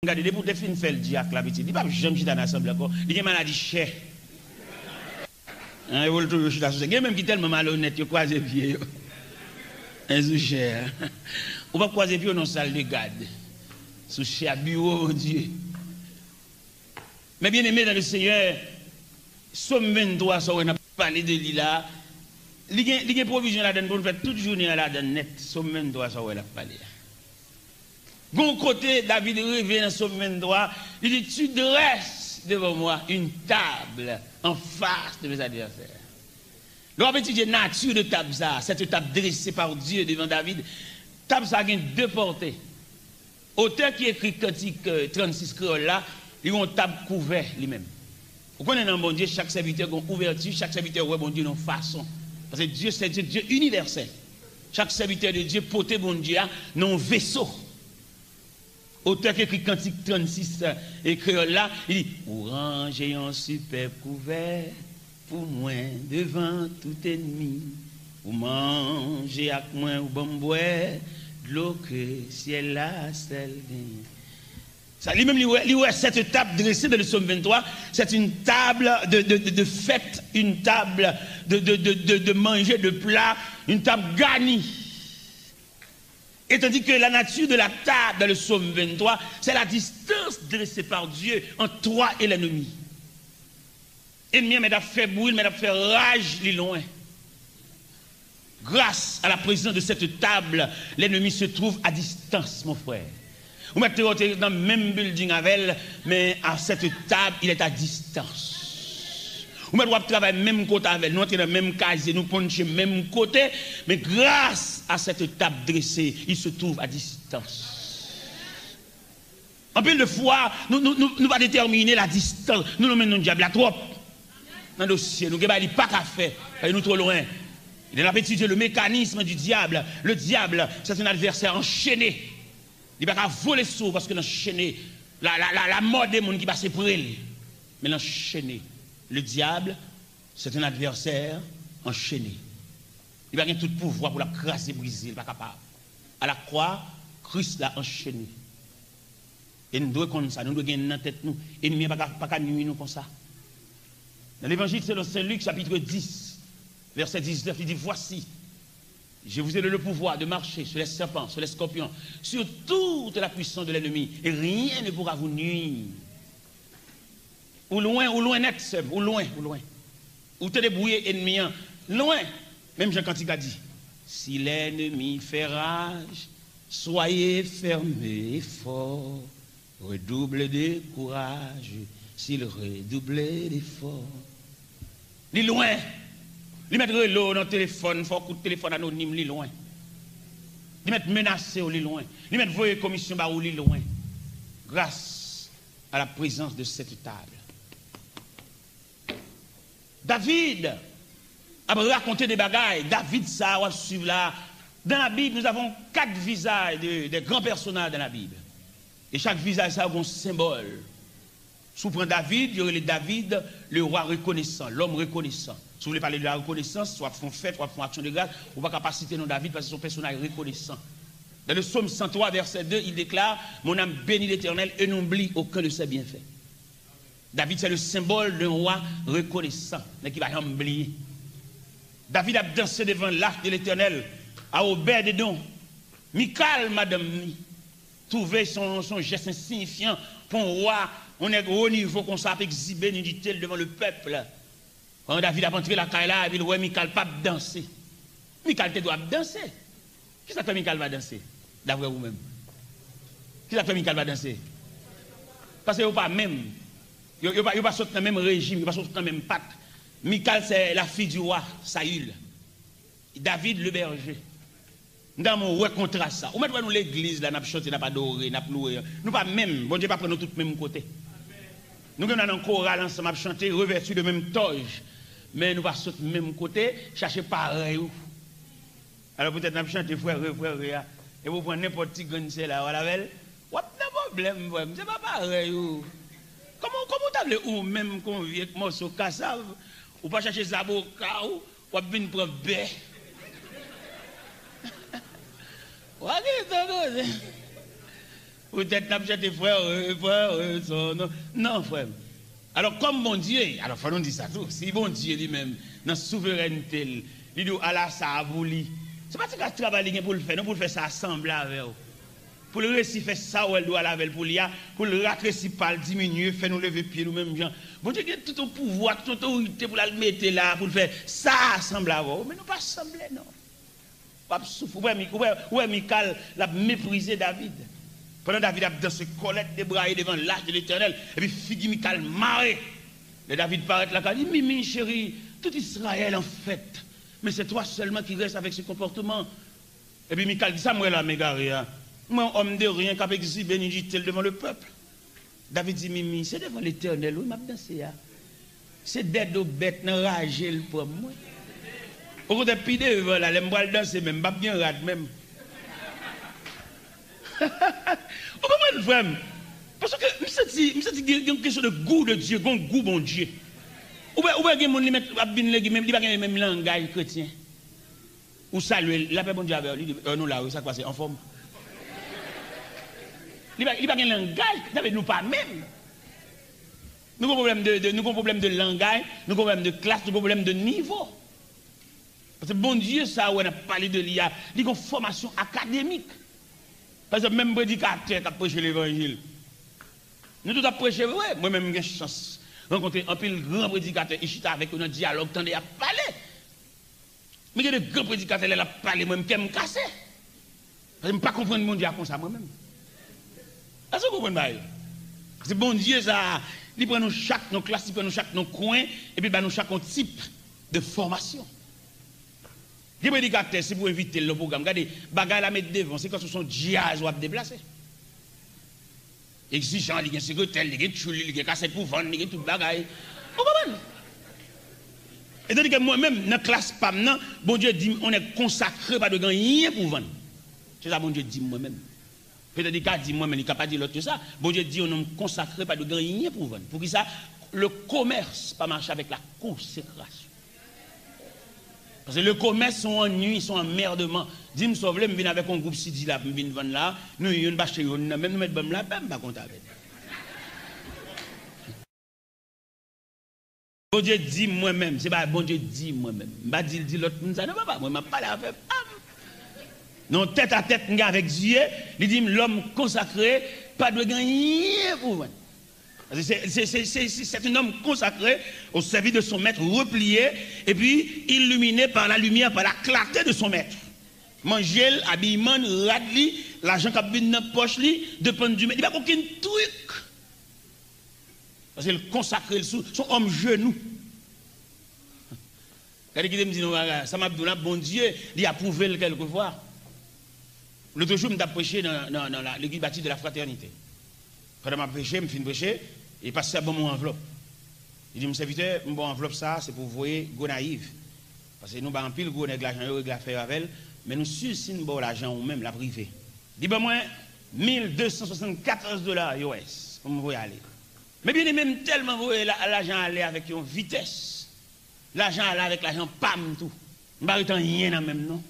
Regardez, pour te fin faire le diacre, la petite, il va jamais chita dans l'assemblée encore. Il y a une maladie chère. Il veut toujours chita sur ça. Il y a même qui est tellement malhonnête, il croise les pieds. Un sous cher. On va croiser les pieds dans la salle de garde. Sous cher bureau, mon Dieu. Mais bien aimé dans le Seigneur, Somme 23, ça on a parlé de lui là. Il y a provision là-dedans pour nous faire toute journée là-dedans net. Somme 23, ça on a parlé. Bon côté, David revient dans Somme 23, il dit, tu dresses devant moi une table en face de mes adversaires. L'on va étudier la nature de table ça, cette table dressée par Dieu devant David. Table ça a deux portées. Auteur qui écrit Cantique 36 créole là, il a une table couverte lui-même. Vous connaissez dans bon Dieu, chaque serviteur a une ouverture, chaque serviteur a bon Dieu une façon. Parce que Dieu, c'est Dieu universel. Chaque serviteur de Dieu porte bon Dieu dans un vaisseau. Auteur qui écrit Cantique 36 et créole là, il dit, pour ranger un superbe couvert, pour moi devant tout ennemi, pour manger avec moi ou bon boire, de l'eau que ciel là, celle ça lui-même, cette table dressée dans le Psaume 23, c'est une table de fête, une table de manger, de plat, une table garnie. Et tandis que la nature de la table dans le Psaume 23, c'est la distance dressée par Dieu entre toi et l'ennemi. Ennemi, mais d'avoir fait bruit, mais d'avoir fait rage, les loin. Grâce à la présence de cette table, l'ennemi se trouve à distance, mon frère. Vous mettez dans le même building avec elle, mais à cette table, il est à distance. Vous mettez travailler même côté avec elle, nous sommes dans le même casier, nous punchons le même côté, mais grâce à cette table dressée, il se trouve à distance. En plus de fois, nous va déterminer la distance. Nous menons le diable à trop. Dans le dossier, nous n'avons pas qu'à faire, nous trop loin. Il a étudié le mécanisme du diable. Le diable, c'est un adversaire enchaîné. Il ne va pas voler sous parce que l'enchaîné, la mort des gens qui passe pour elle. Mais l'enchaîné, le diable, c'est un adversaire enchaîné. Il va avoir tout pouvoir pour la craser, briser, il n'est pas capable. À la croix, Christ l'a enchaîné. Et nous devons comme ça, nous devons gagner dans la tête nous. Et nous ne pouvons pas nuire nous comme ça. Dans l'évangile, c'est dans Saint-Luc, chapitre 10, verset 19, il dit, voici. Je vous ai donné le pouvoir de marcher sur les serpents, sur les scorpions, sur toute la puissance de l'ennemi. Et rien ne pourra vous nuire. Ou loin net, ou loin. Ou te débrouiller ennemi, loin. Même Jean Cantique a dit, si l'ennemi fait rage, soyez fermés et forts, redoublez de courage, s'il redoublait d'efforts. Ni loin. Ils mettent l'eau dans le téléphone, il faut un coup de téléphone anonyme, li loin. Ils mettent menacé au li loin. Ils mettent voyer commission barou li loin. Grâce à la présence de cette table. David a raconté des bagailles. David, ça, on va suivre là. Dans la Bible, nous avons 4 visages des grands personnages dans la Bible. Et chaque visage, ça a un symbole. Si vous prenez David, il y aurait David, le roi reconnaissant, l'homme reconnaissant. Si vous voulez parler de la reconnaissance, soit font fête, soit font action de grâce, on ne va pas citer non David parce que son personnage est reconnaissant. Dans le psaume 103, verset 2, il déclare, mon âme bénit l'Éternel et n'oublie aucun de ses bienfaits. David, c'est le symbole d'un roi reconnaissant, mais qui va oublier. David a dansé devant l'arche de l'Éternel, à Obed-Edom. Michal, madame, trouvé son geste insignifiant pour un roi, on est au niveau qu'on s'appelle exhiber, nous dit-il, devant le peuple. Quand David a rentré la caille là, il dit, ouais, Michal pas danser. Michal te doit danser. Qui ça fait Michal va danser? D'après vous-même. Qui ça fait Michal va danser? Parce que vous pas même. Vous pas sortir dans le même régime, vous pas sortir dans la même patte. Michal, c'est la fille du roi, Saül. David, le berger. Nous avons un contrat ça. Ou maintenant, nous l'église, là, nous avons chanté, nous avons adoré, nous avons loué. Nous pas même, bon Dieu, pas prendre tout le même côté. Nous avons un choral ensemble, nous avons chanté, revêtu de même toge. Mais nous pas sur le même côté, chercher pareil. Alors peut-être nous avons chanté, frère, et vous prenez n'importe qui gagne là, voilà, vous avez un problème, c'est pas pareil. Comment tu as le ou même qu'on vient avec morceau cassave, ou pas chercher Zaboka, ou venir prendre baie. Peut-être n'a pas des frères, non, frère. Alors, comme bon Dieu, alors, il faut nous dire ça tout. Si bon Dieu lui-même, dans la souveraineté, il dit, Allah, ça a voulu. C'est pas ce qu'il travaille pour le faire, non, pour le faire ça assemblé avec vous. Pour le réussir, faire ça où elle doit laver pour l'IA, pour le raccourcir, pas le diminuer, faire nous lever pied nous-mêmes, gens. Bon Dieu, il y a tout un pouvoir, toute autorité pour la mettre là, pour le faire ça assemblé avec vous. Mais non, pas assemblé, non. Pas souffrir. Ouais, Michal l'a méprisé David. Pendant David a dansé Colette débraillé devant l'âge de l'Éternel, et puis Figi Michal marre. Et David paraît là, il dit, Mimi chérie, tout Israël en fait. Mais c'est toi seulement qui reste avec ce comportement. Et puis Michal dit, ça moi là, m'égaré. Moi, homme de rien, qui a exhibé bénédict devant le peuple. David dit, Mimi, c'est devant l'Éternel, oui, m'a dansé. C'est d'être aux bêtes, n'a ragé pour moi. Au côté de devant là, les m'bral danser même, pas bien rad même. Vous comprenez, frère? Parce que, je me sens qu'il y a une question de goût de Dieu, un goût bon Dieu. Ou bien, il y a des gens qui même langage chrétien. Ou saluer, la paix bon Dieu avec lui, non, là, ça passe en forme. Il n'y a pas de langage, nous pas même. Nous avons un problème de langage, nous avons un problème de classe, nous avons un problème de niveau. Parce que bon Dieu, ça, on a parlé de l'IA, il y a une formation académique. Parce que même prédicateur qui a prêché l'évangile. Nous tous avons prêché, ouais, moi-même j'ai chance de rencontrer un pile grand prédicateur, il chita avec un dialogue, tendez à parler. Mais il y a des grands prédicateurs qui ont parlé, moi-même, qui me cassé. Parce que je ne peux pas comprendre mon Dieu comme ça moi-même. Est-ce que vous comprenez? C'est bon Dieu, ça, il prend nous chaque nos classes, il prend nous chaque nos coins, et puis nous chaque type de formation. Les prédicateurs, c'est pour éviter le programme. Regardez, bagaille la mettre devant, c'est quand ce sont jazz ou à déplacer. Exigeant, il y a un secrétaire, il y a un chouli, il y a un cassette pour vendre, il y a tout bagaille. Vous comprenez? Et tandis que moi-même, dans la classe PAM, bon Dieu dit, on est consacré, pas de rien pour vendre. C'est ça, bon Dieu dit moi-même. Peut-être qu'il a dit moi-même, il n'a pas dit l'autre que ça. Bon Dieu dit, on est consacré, pas de rien pour vendre. Pour qui ça? Le commerce pas marcher avec la consécration. Parce que le commerce sont en nuit, sont en merdement. Dis-moi, sauve je viens avec un groupe Sidi là, je viens vendre là, nous, il y a une bâche, même nous mettons là, même pas compte avec. Bon Dieu dit moi-même, c'est pas bon Dieu dit moi-même. Je dis, dit l'autre, ça ne va pas, moi, je ne pas là avec. Non, tête à tête avec Dieu, il dit l'homme consacré, pas de gagner pour moi. C'est un homme consacré au service de son maître, replié, et puis illuminé par la lumière, par la clarté de son maître. Manger, habillement, radli, l'argent qui a bien dans la poche, dépend du maître. Il n'y a pas aucun truc. Parce qu'il consacré son homme genou. Quand il me dit, ça m'a dit, bon Dieu, il a prouvé quelquefois. L'autre jour, je me prêché dans l'église bâtie de la fraternité. Pendant que je prêché, je me suis prêché, et il passe à bon mon enveloppe. Il dit, mon serviteur, mon enveloppe, ça, c'est pour vous voyez, go naïf. Parce que nous, en pile, go l'argent, nous faire avec, mais nous, si nous avons l'argent ou même la privée. Il dit, ben moi, $1274 US, pour me voir aller. Mais bien, même tellement l'argent aller avec une vitesse. L'argent aller avec l'argent, pam, tout. Je ne vais rien dans même, non.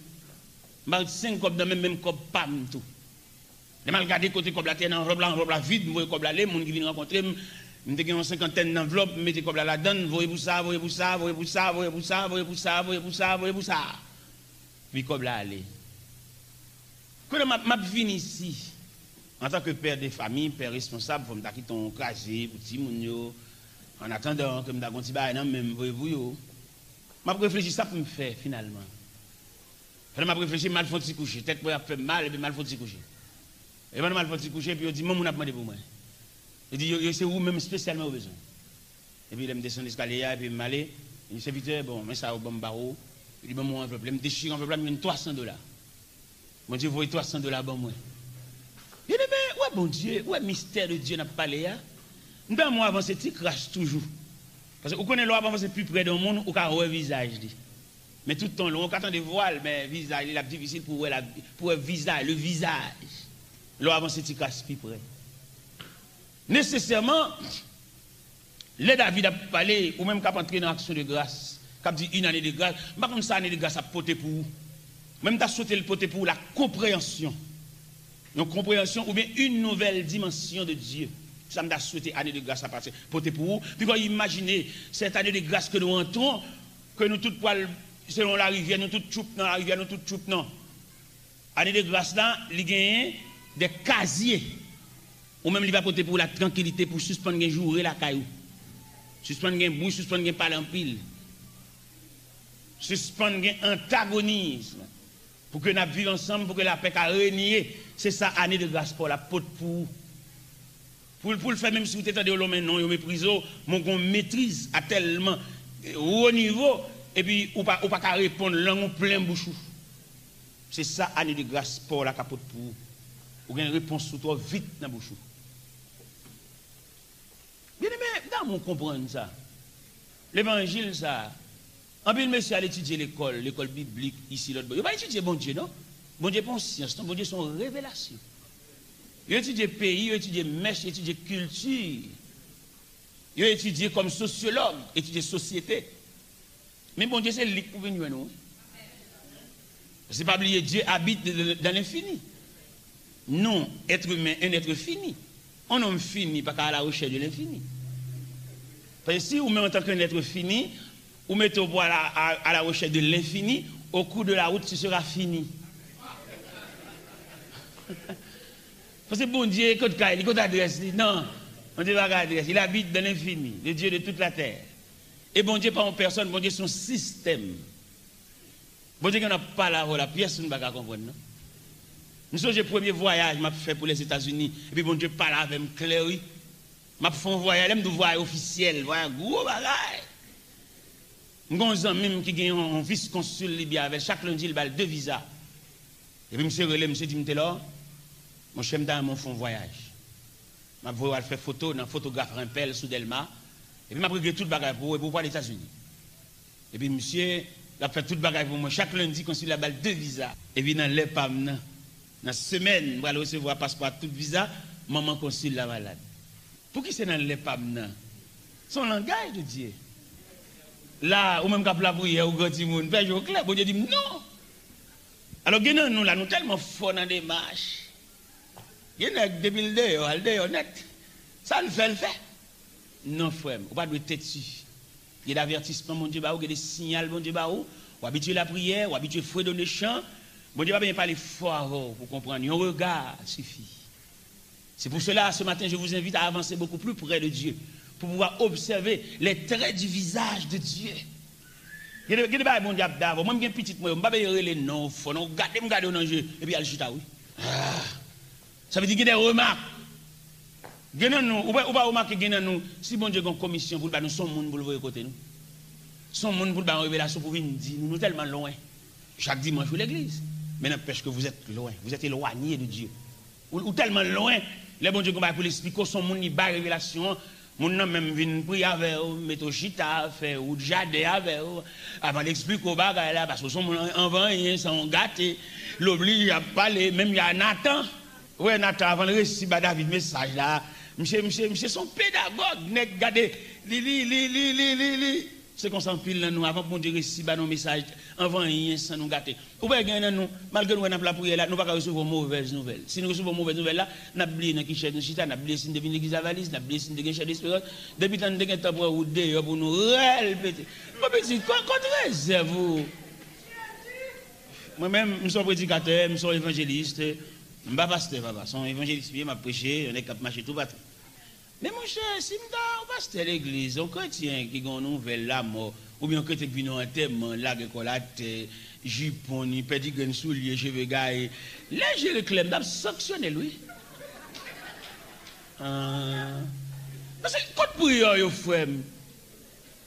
Je vais 5 copes dans même cop, pam, tout. Je vais regarder côté comme la terre, enveloppe la vide, je vais comme la les gens qui viennent rencontrer, je vais une cinquantaine d'enveloppes, je vais comme la donne, voyez-vous ça, voyez-vous ça, voyez-vous ça, voyez-vous ça, voyez-vous ça, voyez-vous ça, voyez-vous ça. Puis comme là, allez. Quand je finis ici, en tant que père de famille, père responsable, il faut me quitter ton casier, petit mounio, en attendant que je me dise, même, voyez-vous, je réfléchis ça pour me faire finalement. Je réfléchis, mal faut s'y coucher, peut-être que je fais mal, et puis mal faut s'y coucher. Et quand mal faut s'y coucher, puis il dit, mon a demandé pour moi. Il dit, c'est vous même spécialement au besoin. Et puis il me descend l'escalier, et puis il m'a allé, il dit, serviteur, bon, mais ça au bon barreau, il dit, bon, mon enveloppe, il me déchire l'enveloppe, il me donne $300. Mon Dieu, vous voyez $300 bon moi. Il dit, mais, ouais, bon Dieu, ouais, mystère de Dieu n'a pas parlé, hein. Nous, moi, avant, c'est qu'il crache toujours. Parce que vous connaissez l'homme, avant, c'est plus près d'un monde, ou qu'à un visage. Mais tout le temps, on attend des voiles, mais le visage, il est difficile pour le visage, le visage. L'homme, avant, c'est qu'il crache plus près. Nécessairement, les David a parlé, ou même quand entrer dans l'action de grâce, quand dit une année de grâce, par contre, ça, année de grâce a poté pour vous. Même tu as sauté le poté pour la compréhension. une compréhension ou bien une nouvelle dimension de Dieu. Ça m'a souhaité année de grâce à passer pour vous. Puis quand imaginez cette année de grâce que nous entrons, que nous toutes poils selon la rivière, nous toutes choup dans la rivière, nous toutes choup non. Année de grâce là, il gagne des casiers. Ou même il va porter pour la tranquillité pour suspendre un jour la caillou. Suspendre un bruit, suspendre un parler en pile. Suspendre un antagonisme. Pour que nous vivions ensemble, pour que la paix a régné. C'est ça, année de grâce pour la pote pour le faire, même si vous êtes dans l'homme, non, vous méprisez, mon maîtrise à tellement haut niveau, et puis, ou pas répondre, langue plein bouchou. C'est ça, année de grâce pour la capote pour vous. Vous avez une réponse sur toi vite dans la bouchou. Bien aimé, dans mon comprendre ça. L'évangile, ça. En plus, monsieur, allez étudier l'école biblique, ici, l'autre. Il ne va pas étudier bon Dieu, non? Bon Dieu, pas en science, bon Dieu, son révélation. Il a étudié pays, il a étudié mèche, il a étudié culture. Il a étudié comme sociologue, étudié société. Mais bon Dieu, c'est lui pour venir à nous. C'est pas oublier, Dieu habite dans l'infini. Non, être humain, un être fini. Un homme fini, pas qu'à la recherche de l'infini. Parce que si vous mettez en tant qu'un être fini, vous mettez au bois à la recherche de l'infini, au cours de la route, ce sera fini. Parce que bon Dieu, quand il adresse, non, on ne va pas adresse, il habite dans l'infini, le Dieu de toute la terre. Et bon Dieu, pas en personne, bon Dieu, son système. Bon Dieu, qu'on n'a pas la pièce, on ne va pas comprendre, non? Nous sommes le premier voyage que j'ai fait pour les États-Unis, et puis bon Dieu parle avec moi clair, oui. Je fais un voyage, je fais un voyage officiel, un gros bagage. J'ai un ami qui a un vice-consul libyen avec chaque lundi, il a 2 visas. Et puis, monsieur relève, monsieur dit, là, mon chef dans mon fond voyage. Je vais faire photo dans photographe Rimpel sous Delma. Et puis, je vais tout le bagage pour voir les États-Unis. Et puis, monsieur, il a fait tout le bagage pour moi. Chaque lundi, consul il a 2 visas. Et puis, dans l'EPAM, dans la semaine, je vais recevoir passeport tout visa, maman consul la malade. Pour qui c'est dans l'EPAM? Son langage de Dieu. Là, ou même quand la prière, ou quand il monde, ben je clair, bon Dieu dit non. Alors, nous là, nous tellement forts dans des marches. Il y a depuis le dehors, net. Ça le fait. Non, frère, on pas de tête dessus. Il y a des avertissements, mon Dieu, il y a des signaux, mon Dieu, ou habituer la prière, ou habituer fouet dans les champs. Mon Dieu, va bien parler fort pour comprendre. Un regard suffit. C'est pour cela, ce matin, je vous invite à avancer beaucoup plus près de Dieu, pour pouvoir observer les traits du visage de Dieu. Il y a des choses bon diable d'avant. Moi, je suis petit, je ne vais pas les noms, je vais regarder dans le jeu, et puis il y a le chita, oui. Ça veut dire qu'il y a des remarques. On ne va pas remarquer que si bon Dieu a une commission pour nous, son monde pour le voir côté nous. Son monde pour nous révélation pour venir dire, nous sommes tellement loin. Chaque dimanche, vous l'église. Mais n'empêche que vous êtes loin, vous êtes éloigné de Dieu. Ou tellement loin, les bon Dieu pour l'expliquer, son monde n'y a pas révélation. Mon nom même vient prier avec vous, mettre au chita, faire ou jardin avec vous, avant d'expliquer au bagage là, parce que son en vain, ils sont gâtés, l'oblige à parler, même il y a Nathan. Oui, Nathan, avant le récit, David, message là, monsieur, son pédagogue, n'est gardé, li. C'est qu'on s'en pile nous, avant pour dire récit, nos messages, avant rien, sans nous gâter. Ou bien, nous, malgré nous, la prière là, nous ne pouvons pas recevoir mauvaises nouvelles. Si nous recevons mauvaises nouvelles là, nous avons oublié qui cherche nous chita, nous avons oublié si nous devons l'église à valise, nous avons oublié si nous devons chercher l'espérance. Depuis tant de temps pour nous dehors, pour nous répéter. Mon petit, contre vous. Moi-même, je suis prédicateur, je suis évangéliste, je ne suis pas pasteur, papa. Je suis évangéliste, je prêché, on est cap marché tout battu. Mais mon cher, si on passe à l'église, un chrétien qui a une nouvelle là, mort, ou bien un chrétien qui vient en thème, là, qui jupon, ni pédigraine soulier, cheveux gaillés, là, je réclame d'ab sanctionner lui. Parce que quand prière, yo frère,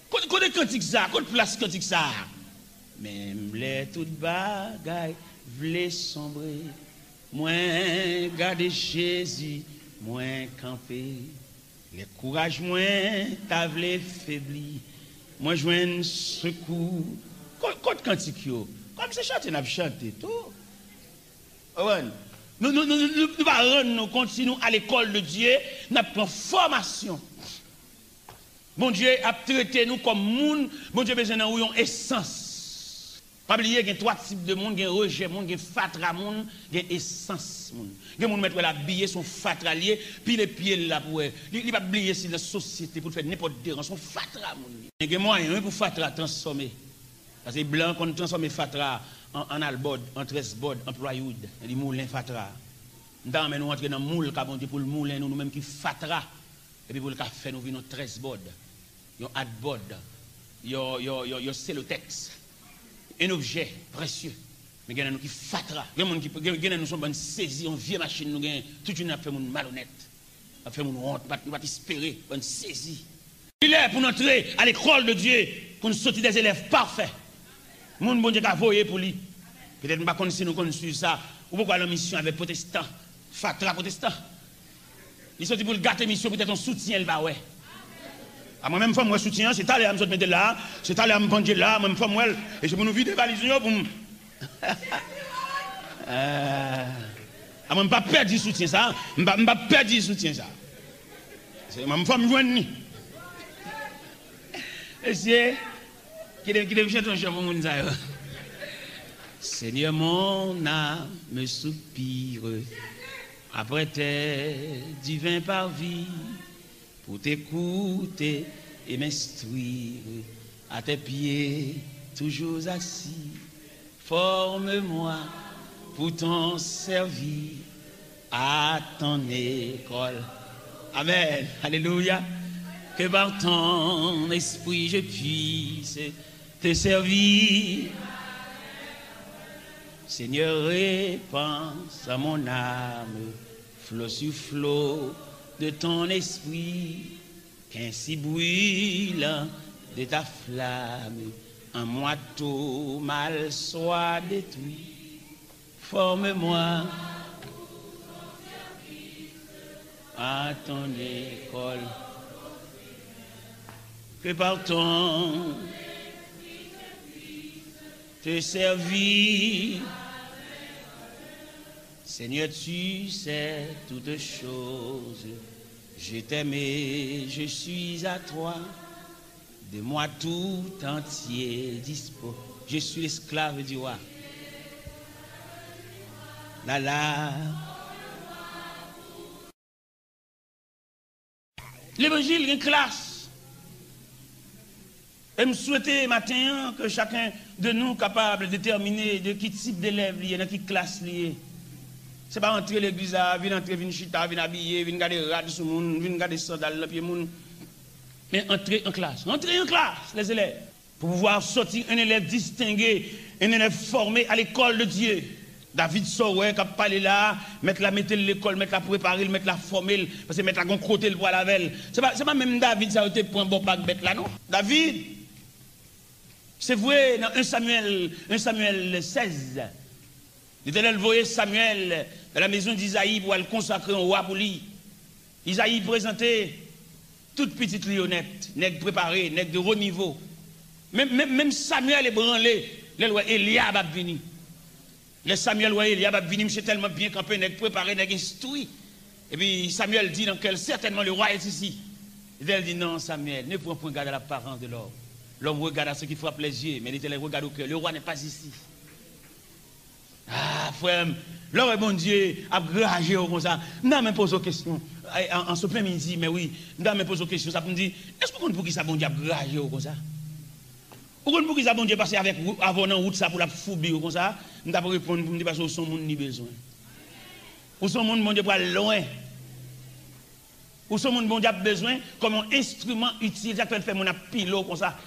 quand des cantiques ça, quand place cantique ça, même les toutes bagailles, v'lait sombrer, moins garder Jésus, moins camper. Les courages moins t'avlé faibli, moi joins secours. Quand cantique yo, comme c'est chanter n'a chanté tout. Nous va rendre nous continuons à l'école de Dieu, nous prenons formation. Bon Dieu a traité nous comme monde, bon Dieu besoin d'en une essence. Pas oublier qu'il y a trois types de monde, il y a rejet monde, il y a fatra monde, il y a essence monde. Il y a monde mettre la billet son fatra lié, puis les pieds là pour il va oublier si la société pour faire n'importe dérange son fatra monde. Il y a moyen pour fatra transformer. Parce que blanc qu'on transforme fatra en albod, en 13 bod, en plywood, les moulins fatra. Nous nous entrer dans moule pour le moulin nous même qui fatra et puis pour le café nous venons 13 bod. Yo adbod, yo celotex. Un objet précieux. Mais il y a nous qui fatra. Il y a nous sommes saisis, on vieille machine, nous gagnons toute une affaire malhonnête. On fait mon honte, on va espérer, on saisit. Il est pour entrer à l'école de Dieu, pour nous sortir des élèves parfaits. Mon bon Dieu a voyé pour lui. Peut-être que nous si nous connaissons ça. Ou pourquoi la mission avec protestant, fatra protestant. Il sorti pour le gâter mission, peut-être un soutien, il va ouais. À moi-même, femme, moi, soutien, c'est allé à me mettre là, c'est allé à me prendre là, moi, femme, moi, et je peux nous vider des valises pour me. À moi, pas perdre du soutien, ça. Je ne pas perdre du soutien, ça. C'est ma femme, joigne. Et c'est. Qui devait chanter un chant pour mon ça. Seigneur, mon âme me soupire après tes divins parvis. Pour t'écouter et m'instruire, à tes pieds, toujours assis. Forme-moi pour t'en servir à ton école. Amen. Alléluia. Que par ton esprit je puisse te servir. Seigneur, répands à mon âme, flot sur flot de ton esprit, qu'ainsi brûlant de ta flamme, un moi tout mal soit détruit. Forme-moi à ton école, que par ton te servir. Seigneur, tu sais toutes choses. Je t'aime et je suis à toi. De moi tout entier dispo. Je suis l'esclave du roi. La la. L'évangile est une classe. Et je souhaite matin que chacun de nous soit capable de déterminer de quel type d'élève il est, dans quelle classe il est. Ce n'est pas entrer l'église, venir entrer, venir chita, venir habiller, venir garder rad sur le monde, venir garder sandales dans le pied monde. Mais entrer en classe. Entrer en classe, les élèves. Pour pouvoir sortir un élève distingué, un élève formé à l'école de Dieu. David Soré qui a parlé là, mettre la l'école, mettre la préparer, mettre la former, parce que mettre la côté le poil la velle. C'est pas même David, ça a été pour un bon bac bête là, non? David, c'est vrai, dans 1 Samuel 16, l'Éternel voyait Samuel dans la maison d'Isaïe pour le consacrer un roi pour lui. Isaïe présentait toute petite lionnette, nègre préparé, nègre de haut niveau. Même Samuel est branlé, le roi Eliab a venu. Le Samuel roi Eliab a venu, monsieur tellement bien campé, nègre préparé, nègre instruit. Et puis Samuel dit dans quel certainement le roi est ici. Il dit non, Samuel, ne prends point garde à l'apparence de l'homme. L'homme regarde à ce qui frappe les yeux, mais l'Éternel regarde au cœur. Le roi n'est pas ici. Ah, frère, l'homme bon Dieu a gragé comme ça. Non, mais pose une question. En ce plein midi, mais oui, non, mais pose une question. Ça me dit, est-ce que vous pour qui ça bon Dieu a gragé comme ça? Ou pour qui ça bon Dieu passer avec avant en route ça pour la foubi comme ça? Je ne peux pas répondre pour me dire parce que son monde ni besoin. Ou son monde bon Dieu pour aller loin. Ou son monde bon Dieu a besoin comme un instrument utilisé pour faire mon pilo comme ça.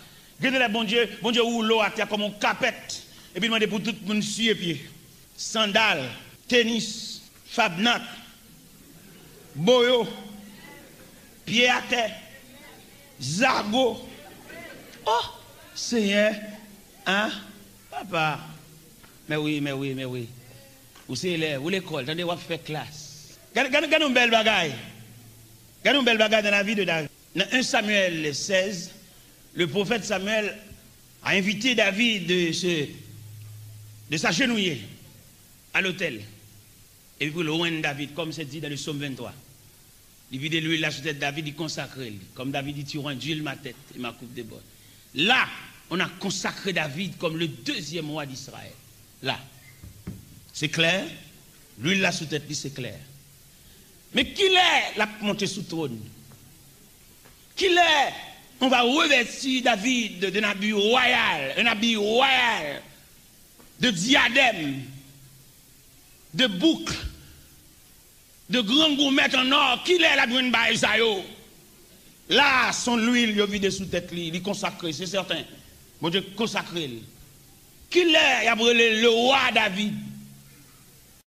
Regardez le bon Dieu ou l'eau à terre comme un capette. Et puis demandez pour tout le monde sur les pieds. Sandales, tennis, fabnac, boyo, pied à terre, zargo. Oh, Seigneur, hein, papa. Mais oui. Vous c'est élève, vous l'école, attendez, vous faire classe. Regardez une belle bagaille. Regardez une belle bagaille dans la vie de David. Dans 1 Samuel 16, le prophète Samuel a invité David de s'agenouiller à l'autel. Et puis pour le roi de David, comme c'est dit dans le psaume 23. Il vide l'huile la tête de David, il consacre. Comme David dit, tu rends d'huile ma tête et ma coupe de bois. Là, on a consacré David comme le deuxième roi d'Israël. Là, c'est clair. L'huile là sous tête, c'est clair. Mais qui est la montée sous trône? Qui est? On va revêtir David d'un habit royal, un habit royal, de diadème, de boucles, de grands gourmettes en or. Qui est la brune baïsayo? Là, son l'huile, il vide sous tête, il est consacré, c'est certain. Bon Dieu, consacré. Qui est? Il a brûlé le roi David.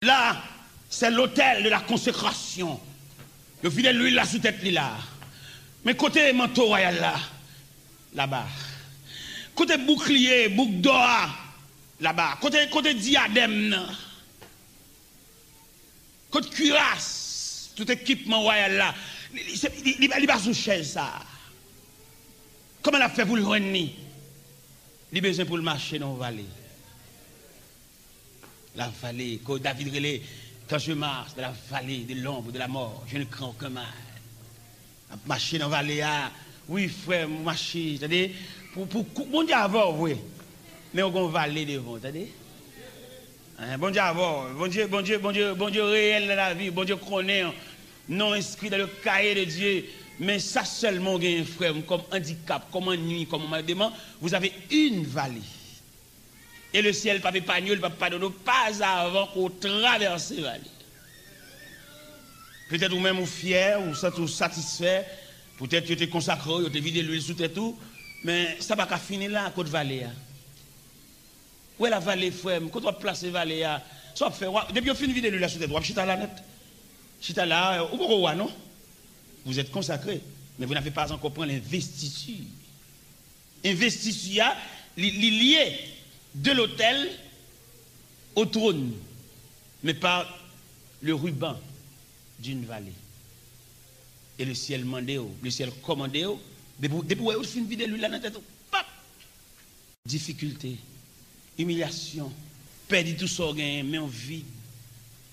Là, c'est l'autel de la consécration. Il vide l'huile là sous tête, là. Mais côté manteau royal là, là-bas. Côté bouclier, boucle d'or, là-bas. Côté diadème, côté cuirasse, tout équipement royal là. Il va sous chaise ça. Comment elle a fait pour le renier? Il a besoin pour le marcher dans la vallée. La vallée, quand David relait, quand je marche dans la vallée de l'ombre de la mort, je ne crains aucun mal. Marcher dans la vallée, oui frère, marcher, c'est-à-dire, bon Dieu avant, oui, mais on a une vallée devant, c'est-à-dire, bon Dieu avant, bon Dieu réel dans la vie, bon Dieu connaît, non inscrit dans le cahier de Dieu, mais ça seulement, frère, comme handicap, comme ennui, comme mandement, vous avez une vallée. Et le ciel, pas épargné, le pas de nous, pas avant qu'on traverse la vallée. Peut-être ou même ou fier, ou satisfait, peut-être que tu es consacré, tu es vidé l'huile sous tes tout, mais ça va pas finir là à côté de la vallée. Où est la vallée, frère? Quand on place la vallée, ça fait, depuis qu'on finit de vidé l'huile sous tes tout, chita là net. Chita là, ou pourquoi non? Vous êtes consacré, mais vous n'avez pas encore pris l'investiture. Investiture, lié de l'autel au trône, mais par le ruban d'une vallée. Et le ciel mandé, le ciel commandé, depuis où vous finissez de lui là dans la tête, difficulté, humiliation, perdre tout son gain, mais en vide,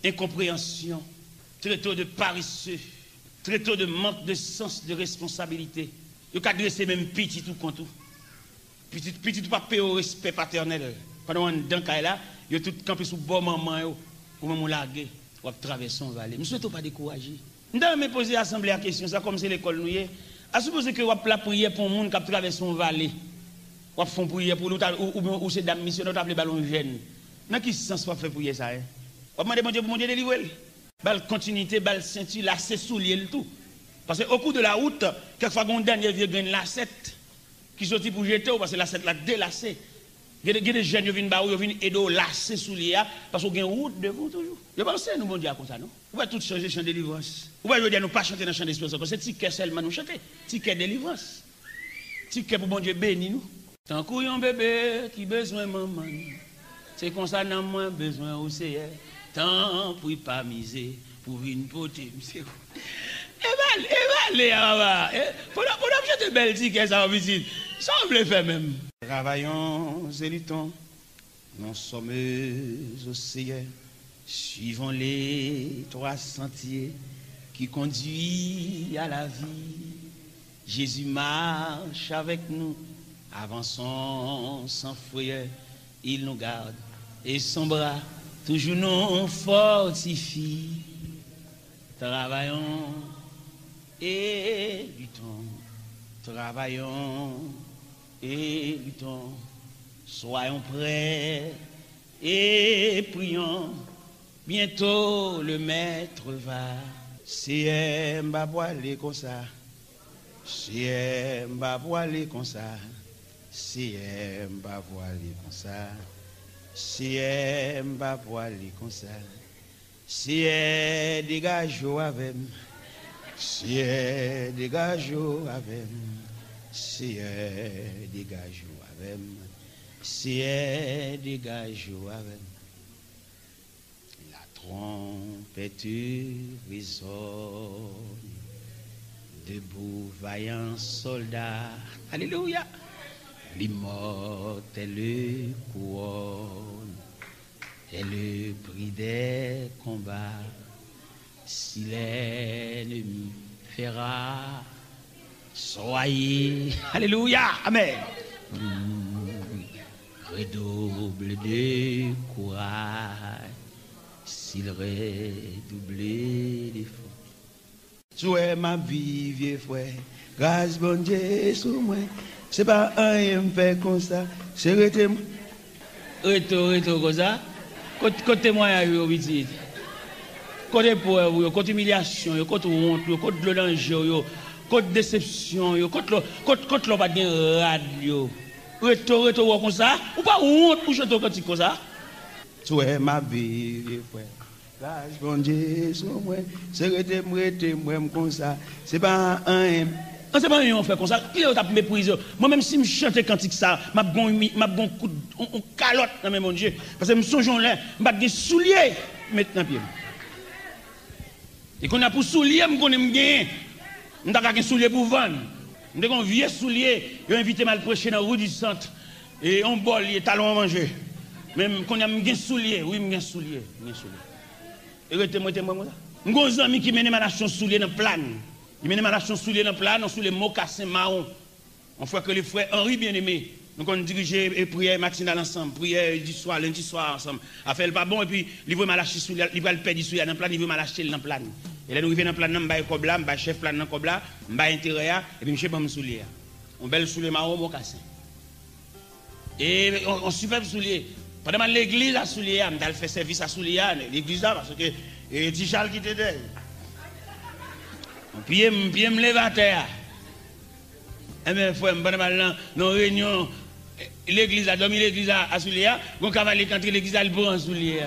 incompréhension, très tôt de paresseux, très tôt de manque de sens de responsabilité. Il y a dresser même petit tout contre tout. Petit tout pas payer au respect paternel. Pendant on dans là, il y a tout campé sous bon maman ou même largué, ou traverser une vallée. Nous souhaitons pas décourager. Nous devons poser l'assemblée la question, ça comme c'est l'école nous est. À supposer que vous la prière pour un monde qui traverse une vallée. Ou font prière pour ou c'est dame missionnaire qui appelle ballon jeune. Dans quel sens vous fait prier ça? Vous demandez bon Dieu délivrer. Bal continuité, bal ceinture, lacet soulier le tout. Parce qu'au cours de la route, quelquefois on dernier vieux grain lacet qui sorti pour jeter parce que lacet la délacé. Il y a des jeunes qui viennent ba ou qui viennent aider lacet soulier parce qu'on gagne route devant toujours. Je pense nous bon Dieu comme ça non. On va tout changer chant délivrance. On va dire nous pas chanter dans chant d'espérance parce que c'est ticket seulement nous chanter. Ticket délivrance. Ticket pour bon Dieu béni nous. Tant qu'on bébé qui besoin maman. C'est comme ça n'a moins besoin au Seigneur. Tant pour pas miser pour une beauté. Évaluez, pour acheter belle ticket, ça va visite. Ça on veut faire même. Travaillons et luttons, nous sommes au Seigneur, suivons les 3 sentiers qui conduisent à la vie. Jésus marche avec nous, avançons sans frayeur, il nous garde et son bras toujours nous fortifie. Travaillons et luttons, travaillons et luttons, soyons prêts et prions. Bientôt le maître va. C'est m'a voilé comme ça. C'est m'a voilé comme ça. C'est m'a voilé comme ça. C'est m'a voilé comme ça. C'est dégage avec. C'est dégage avec. C'est dégage avec. C'est dégage avec. La trompette résonne. Debout, vaillant soldat. Alléluia. L'immortel couronne. Et le prix des combats. Si l'ennemi fera, soyez. Alléluia. Amen. redouble de courage, s'il redouble d'efforts. Tu es ma vie, vieux frère, grâce bon Dieu sur moi. C'est pas un me fait comme ça, c'est rete comme ça. Côté témoignage, petit. Côté pauvre, côté humiliation, côté honte, côté danger, côté déception, côté l'on pas de radio. Retour comme ça, ou pas honte pour chanter quand comme ça. Tu es ma vie, frère. Grâce bon Dieu sur moi, c'est rete moi comme ça. C'est pas un c'est pas un fait comme ça. Qui est méprisé? Moi-même, si je chante cantique ça, je vais un coup de calotte dans mon Dieu. Parce que je me songe là, je vais des souliers maintenant pied. Et qu'on a pour souliers, je vais un soulier pour vendre. Je vais un vieux soulier, je vais inviter mal prêcher dans la rue du centre. Et on bol, il est talon à manger. Même quand il y a un soulier, oui, il y a un soulier. Et retenez-moi ça. Je vais un ami qui mène ma nation soulier dans le plan. Il mène ma nation soulier dans le plan, sous les mocassins marrons. On voit que les frères Henri bien-aimé, nous on dirigeait et prière matinale ensemble, prière du soir, lundi soir ensemble. A fait le pas bon et puis il veut malacher soulier, il va le perdre soulier dans le plan, il veut malacher dans le plan. Et là nous arrivons dans le plan, nous bail cobla, nous chef plan dans cobla, nous bail intérieur et puis monsieur bon soulier. On belle soulier marron mocassin. Et on superbe soulier. Pendant l'église à soulier, on a fait service à soulier, l'église là parce que et petit Charles qui était puis je me lève à terre. Et bien, il faut me dans réunion, l'église a dormi, l'église à Soulier, on cavalier quand l'église a le bon Soulier.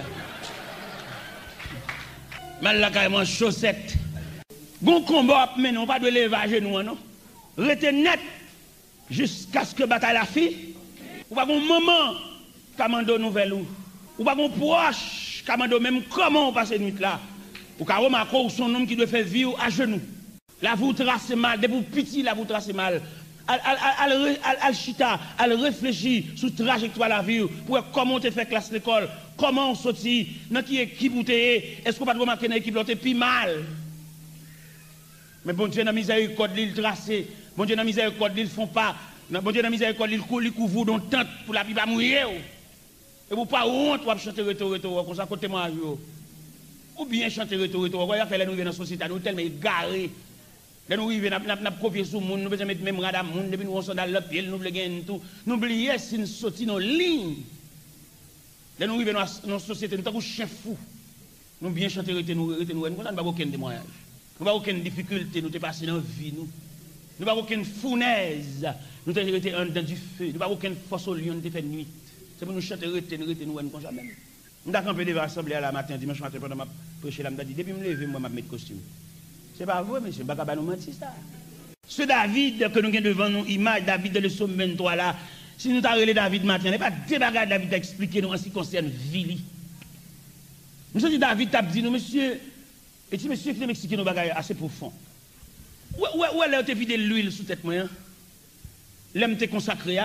Mal la carrément chaussette. Bon combat, mais non, pas de lever à genoux, non. Restez net jusqu'à ce que bataille la fille. Ou pas un moment, commando nouvelle ou pas un proche, commando même comment on passe nuit là. Ou qu'à remarquer son homme qui doit faire vivre à genoux. La vous trace mal, depuis petit, la vous trace mal. Al chita, al réfléchir sur la trajectoire de la vie, pour comment on te fait classe l'école, comment on sortit, dans qui équipe ou est-ce qu'on va pas remarquer dans l'équipe l'autre plus mal. Mais bon Dieu, dans la miséricorde, il tracé, bon Dieu, dans la miséricorde, ils font pas, bon Dieu, dans la miséricorde, il couvre dans tente pour la vie pas mourir. Et vous pas honte, vous chanter retour, comme ça, côté moi, ou bien chanter retour, vous voyez, nous dans la société, nous tellement égarés. Là, nous arrivons, nous avons copié sur le monde, nous avons mettre même radar monde, depuis nous sommes dans le pied, nous voulons gagner tout. Nous oublions si nous sortons dans ligne. Là, nous arrivons dans une société, nous sommes chien fou. Nous bien chanter, nous n'avons pas aucun témoignage. Nous n'avons aucune difficulté, nous sommes passés dans la vie. Nous n'avons aucune fournaise, nous sommes restés dans du feu. Nous n'avons aucune force au lion, nous avons fait nuit. C'est pour nous chanter, nous comme ça même. Nous avons campé devant l'assemblée à la matin, dimanche matin, pendant ma prêcher là, je dis, depuis que je me lève, moi, je vais mettre costume. C'est pas vrai, monsieur. Je ne vais pas nous mentir ça. Ce David que nous avons devant nous, image David de le psaume 23 là, si nous avons David matin, n'est pas des bagages David a expliqué nous en ce qui concerne Vili. Monsieur dit David t'a dit nous, monsieur, et si monsieur qui nous expliqué nos bagages assez profonds. Où est-ce que tu vidé l'huile sous tête moi? L'homme t'est consacré,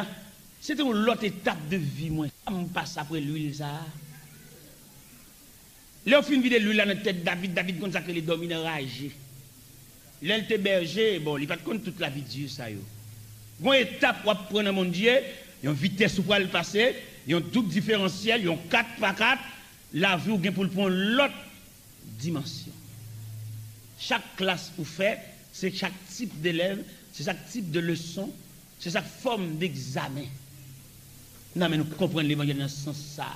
c'était une autre étape de vie moi. On passe après l'huile ça. Là, on finit de vider l'huile dans la tête David consacré les dominants ragés. L'elle te berger, bon, il va te compte toute la vie de Dieu, ça. Une étape pour prendre mon Dieu, il y a une vitesse pour le passer, il y a un double différentiel, il y a un 4x4, la vie pour le prendre l'autre dimension. Chaque classe vous fait, c'est chaque type d'élève, c'est chaque type de leçon, c'est chaque forme d'examen. Non, mais nous comprenons l'évangile dans ce sens-là.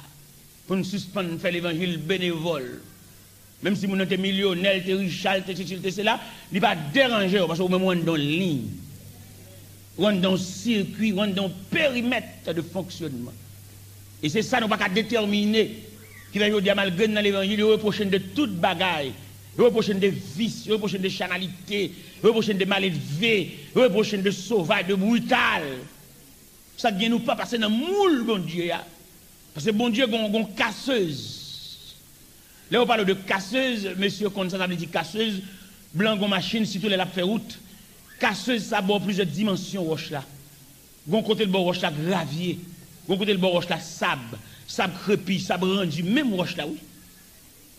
Pour nous suspendre, faire l'évangile bénévole. Même si vous êtes millionnaire, vous êtes riche, c'est là, il ne va pas déranger parce que vous êtes dans la ligne, vous êtes dans le circuit, vous êtes dans le périmètre de fonctionnement. Et c'est ça, nous ne pouvons pas déterminer qui va dire malgré dans l'évangile, il reproche de toute bagaille, il reproche de vices, il reproche de chanalité, il reproche de mal élevé, il reproche de sauvage, de brutal. Ça ne vient nous pas passer dans le moule, bon Dieu. Parce que bon Dieu, il y a une casseuse. Là, on parle de casseuse, monsieur, quand ça veut dire casseuse, blanc, gon machine, si tout les la fait route. Casseuse, ça a plusieurs dimensions, roche là. Gon côté le bon roche là, gravier. Gon côté le bon roche là, sable. Sable crépi, sable rendu, même roche là, oui.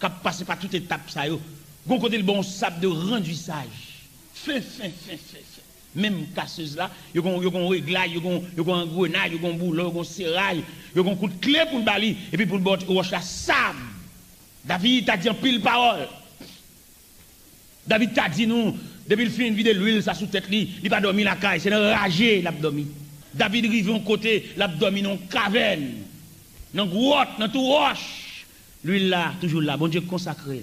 Cap passe par toute étape, ça, yo. Gon côté le bon sable de renduissage. Fin. Même casseuse là, ils ont un réglage, ils ont un grenade, ils ont un boulot, ils ont un serrail, ils ont un coup de clé pour le bali, et puis pour le bord, roche la sable. David t'a dit en pile parole. David t'a dit nous, depuis le fin de vide l'huile, ça sous tête, il pas dormi la caille, c'est enragé l'abdomen. David rive en côté, l'abdomen en caverne, dans grotte, dans tout roche. L'huile là, toujours là, bon Dieu consacré.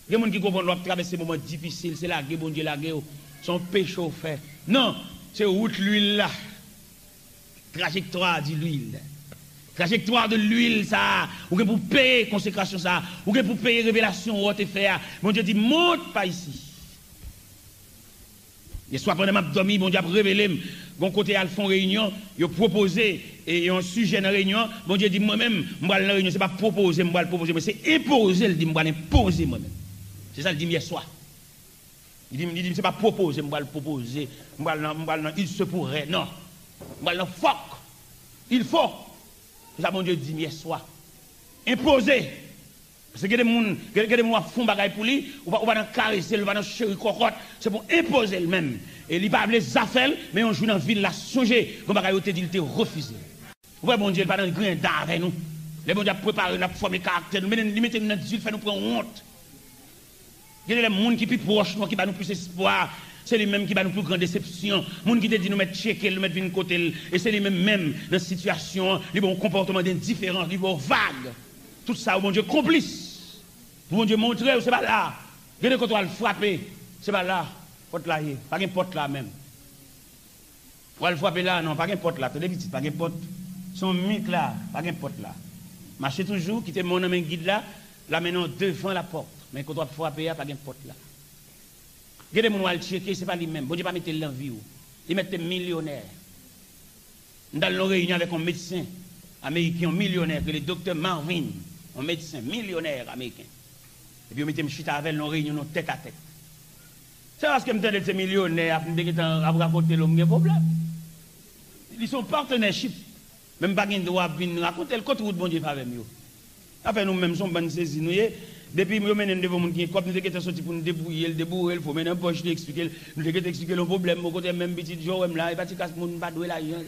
Il y a des gens qui comprennent traverser ces moments difficiles, c'est la guerre, bon Dieu, la guerre, son péché au fait. Non, c'est route l'huile là. Trajectoire de l'huile. Trajectoire de l'huile, ça, ou que pour payer consécration, ça, ou que pour payer révélation, ou te faire. Bon Dieu dit, monte pas ici. Et soit pendant ma dormi, bon Dieu a révélé, bon côté à fond réunion, il a proposé, et un sujet dans la réunion, bon Dieu dit, moi-même, moi dans la réunion, c'est pas proposer, moi le proposer, mais c'est imposer, il dit, moi l'imposer moi-même. C'est ça, il dit hier soir. Il dit, c'est pas proposer, moi le proposer, moi il se pourrait, non. Moi le fuck, il faut. C'est ça, mon Dieu dit hier soir. Imposer. Parce que des gens font bagaille pour lui, ou va caresser, ou va dans chéri cocotte, c'est pour imposer le même. Et il pas les affaires, mais on joue dans la ville, là, songer, comme bagaille te dit, il te refusé. Ouais, mon Dieu, il pas dans le grain d'arrêt, nous. Les bon Dieu préparé, nous formé caractère, nous mettons dans notre ville, fait nous prendre honte. Il y a des gens qui sont plus proches, qui va nous plus espoir. C'est lui-même qui va nous plus grande déception. Les gens qui te dit nous mettre checker, nous mettre une côté. Et c'est lui-même, même dans la situation, les bons comportements indifférents, les bons vagues. Tout ça, mon Dieu, complice. Mon Dieu, montrer, c'est pas là. Venez quand on va le frapper, c'est pas là. Porte là, pas une porte là même. On va le frapper là, non, pas une porte là. T'es petit, pas une porte. Son mythe là, pas une porte là. Marchez toujours, quittez mon homme guide là, là maintenant devant la porte. Mais quand on va frapper, pas une porte là. Regardez mon wall checker, c'est pas lui-même. Bon Dieu pas mettre l'envie. Il met millionnaire. Dans une réunion avec un médecin américain millionnaire, que le docteur Marvin, un médecin millionnaire américain. Et puis on mettait chute avec nos réunions tête à tête. C'est parce que je me dis que ces millionnaires, à raconter l'homme problème. Ils sont partenariat. Même pas de droit à venir raconter le côté où bon Dieu fait avec nous. Après nous-mêmes sommes bonnes saisies. Depuis que nous sommes devant nous, comme nous sommes sortis pour nous débrouiller, il faut mettre un poche, nous expliquer le problème, mon côté même petit jour, là, et pas de casse, mon pas doué l'argent.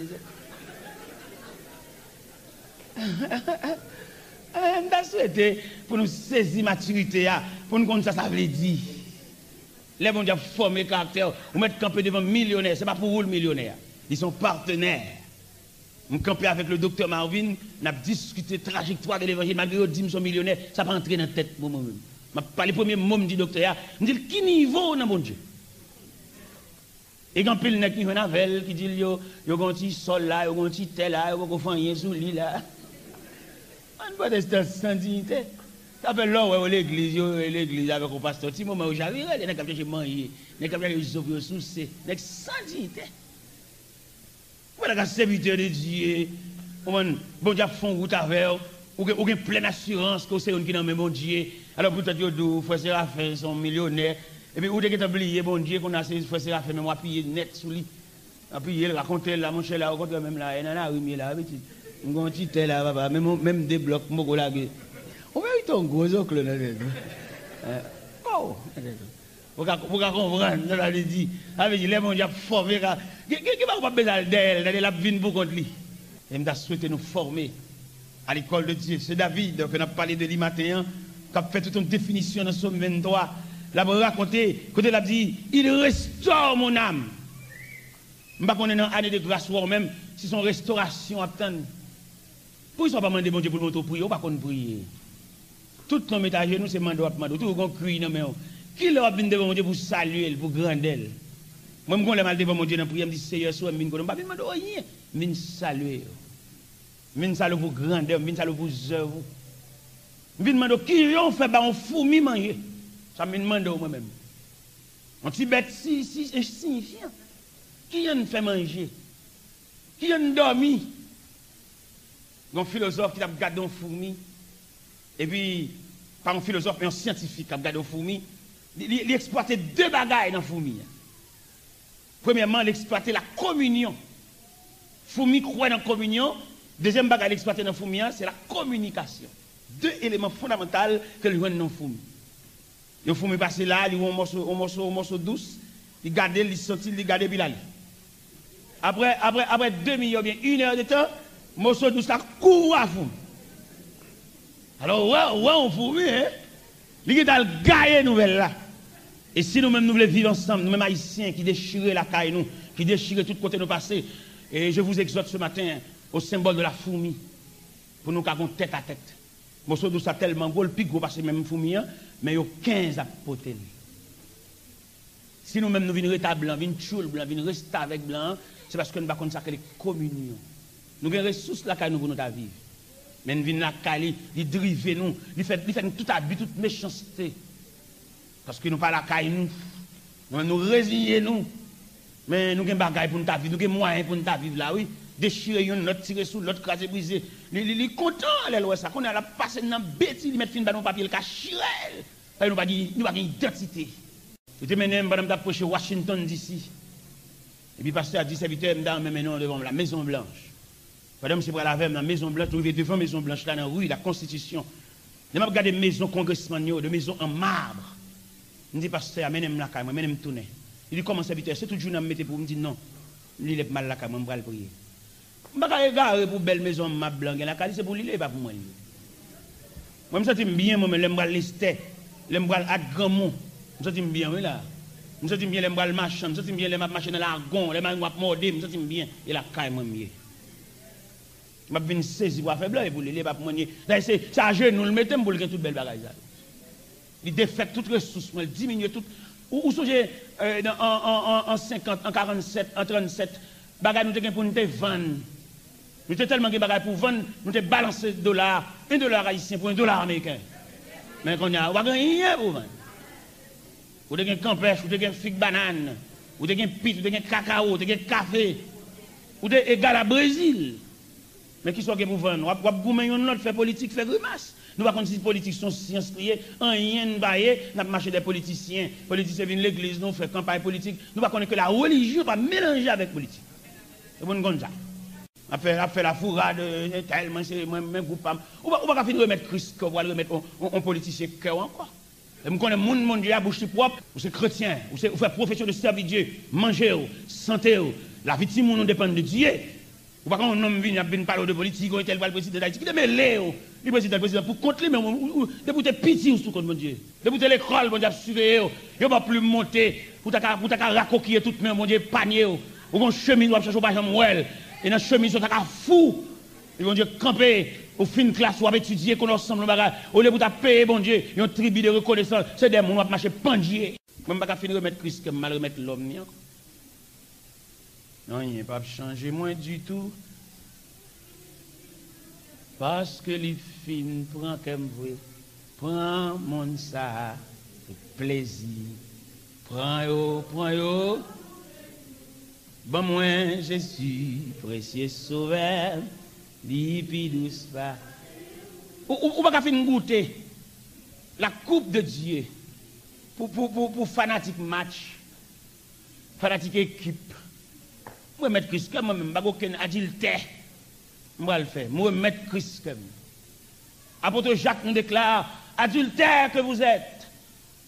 On a souhaité pour nous saisir maturité, pour nous comprendre ça veut dire. Les gens qui ont formé le caractère, on met camper devant millionnaires, ce n'est pas pour vous le millionnaire. Ils sont partenaires. On campé avec le docteur Marvin, on a discuté trajectoire de l'évangile, malgré que dit sont millionnaires, ça va entrer dans la tête pour moi-même. Je pas les premiers mots du docteur, je me dis qui niveau dans mon Dieu. Et quand il y a qui vient avec qui dit yo un petit sol là, yo un petit tel là, yo un fanyen sous lit là. On pas de sans dignité. Ça fait là où l'église avec le pasteur, petit moment où j'arrive, les nèg qui manger, les nèg qui sauver sous c'est nèg sans dignité. Voilà, serviteur de Dieu, bon Dieu font route avec ou une pleine assurance que c'est un qui dans même bon Dieu. Alors peut-être que frère Séraphin sont millionnaires. Et puis, où est-ce que tu as oublié, bon Dieu, qu'on a ces frères Séraphin, mais moi, appuyer net sous lui. Appuyer, raconter là, mon cher là, raconter même là, et nana, oui, là, petit. Un petit tel là, papa, même des blocs, mon gars là. On va y ton gros oncle là. Oh, vous comprendre, on l'a dit. Avec les gens qui ont formé, qui va pas besoin d'elle, la vie pour contre lui. Et je souhaite nous former à l'école de Dieu. C'est David, qu'on a parlé de lui matin, qui a fait toute une définition dans Somme 23. Là, vous racontez, côté l'a dit, il restaure mon âme. Je ne sais pas qu'on est dans l'année de grâce ou même si son restauration attend. Pourquoi ils ne sont pas demandé bon Dieu pour nous prier, ou pas qu'on prie. Tout nos métages, nous, c'est mando à mando. Tout le monde crie dans main. Qui leur vient devant mon Dieu pour saluer, pour grandir? Moi, je me mal devant mon Dieu dans la prière, je me dis, Seigneur, sois je ne vais pas demander rien. Je viens saluer. Je viens saluer pour grandir, je viens saluer pour œuvre. Je viens demander qui ont fait un fourmi manger. Ça me demande moi-même. Un petit bête si insignifiant. Qui en fait manger? Qui en dormi? Un philosophe qui a gardé un fourmi. Et puis, pas un philosophe, mais un scientifique qui a gardé un fourmi. Il exploitait deux bagailles dans la fourmi. Premièrement, il exploitait la communion. Fourmi croit dans la communion. Deuxième bagaille, il exploitait dans la fourmi, c'est la communication. Deux éléments fondamentaux que le dans la fourmi. Le fourmi passe là, il a un morceau douce, il garde, il sortit, il garde, puis il allait. Après 2 millions, bien 1 heure de temps, Mosso Douce a couru à fond. Alors, ouais, on fout, hein? Il est le gagner nouvelle là. Et si nous-mêmes nous voulons vivre ensemble, nous-mêmes haïtiens qui déchirent la caille, nous, qui déchirent tout côté nos passés, et je vous exhorte ce matin au symbole de la fourmi, pour nous avons tête à tête. Mosso Douce a tellement gros, le plus gros parce que même fourmi, mais il y a 15 à poter. Si nous-mêmes nous venons rétablir blanc, venons choule blanc, venons rester avec blanc, c'est parce que nous ne savons pas que les communions. Nous avons des ressources là pour nous vivre. Mais nous venons la caille, ils drivent nous, ils font tout abus, toute méchanceté. Parce que nous pas la caille nous résignons nous. Mais nous avons des bagages pour nous vivre, nous avons des moyens pour nous vivre là, oui. Déchirer l'autre, tirer sous l'autre, craser, briser. Il est content, ça. Qu'on a passé dans bêtise, il met fin dans papier, le cachirel. Nous n'avons pas d'identité. Je te mène, madame, d'approcher Washington d'ici. Et puis, pasteur a dit, serviteur, même non devant la Maison Blanche. Madame, c'est pour la veille, la Maison Blanche, nous devant la Maison Blanche, là, dans la rue, la Constitution. Je vais regarder des maisons congressman, des maisons en marbre. Je dis, pasteur, amène-moi la caille, amène-moi tourner. Il dit, comment serviteur, c'est tout le jour, je me pour me dire non. Il est mal la caille, je vais le prier. Je ne vais pas regarder pour belle maison, ma blanche, la caille, c'est pour l'île, pas pour moi. Moi, je me sens bien, moi, je me listais, je me à grand mot. Je me sens bien, oui, là. Je me sens bien, je me marcher, je me sens bien, je me marcher dans l'argon, je me morder, je me sens bien, et la caille, moi, mieux. Je vais saisir pour faire blanc et pour l'île, pas pour moi. C'est à genoux, nous le mettons pour le toute belle bagaille. Il défecte toutes les ressources, il diminue tout. Ou songez en 50, en 47, en 37, bagaille nous avons pour nous vendre. Nous avons tellement de bagaille pour vendre, nous avons balancé $1 haïtien pour $1 américain. Mais quand on a rien pour vendre. Vous avez un campèche, vous avez un figue banane, vous avez un pit, vous avez un cacao, vous avez un café, vous avez égal à Brésil. Mais qui soit pour vendre? Vous avez gourmand une autre, faire politique, faire grimace. Nous ne pouvons pas dire que les politiques sont sciences liées, rien ne bailler, nous avons marché des politiciens. Les politiciens viennent de l'église, nous faisons campagne politique. Nous ne pouvons pas que la religion va mélanger avec la politique. C'est bon comme ça. On fait la fourrade, tellement, c'est même groupe. On ne va pas finir de remettre Christ, on va remettre un politicien cœur encore. Et nous connaissons le monde, Dieu à bouche propre, ou c'est chrétien, ou c'est profession de servir Dieu, manger, santé, la vie de monde dépend de Dieu. Ou pas quand un homme vient parler de politique, ou tel le président d'Haïti, qui est mêlé, le président, pour contre lui, mais depuis tes pitié sous contre mon Dieu. Depuis tes l'école, mon Dieu, surveiller, il ne va plus monter, pour ta racoquiller tout le monde, mon Dieu, panier, ou un chemin, ou chercher au bâtiment, et dans le chemin, ils sont fou. Ils vont dire camper, au fin de classe, ou étudier, qu'on ensemble, au lieu de payer, bon Dieu, ils ont une tribu de reconnaissance, c'est des gens qui vont marcher pendier. Même pas finir de remettre Christ, comme mal remettre l'homme. Non, il n'y a pas changé moins du tout. Parce que les filles prennent comme vous, prends mon ça, plaisir. Prends yo. Bon, moi, je suis précieux sauveur, lipi douce pas. Ou pas faire goûter la coupe de Dieu pour fanatique match, fanatique équipe. Moi, mettre Christ comme moi-même, pas aucun adultère. Moi, le faire. Moi, mettre Christ comme. Apôtre Jacques nous déclare adultère que vous êtes.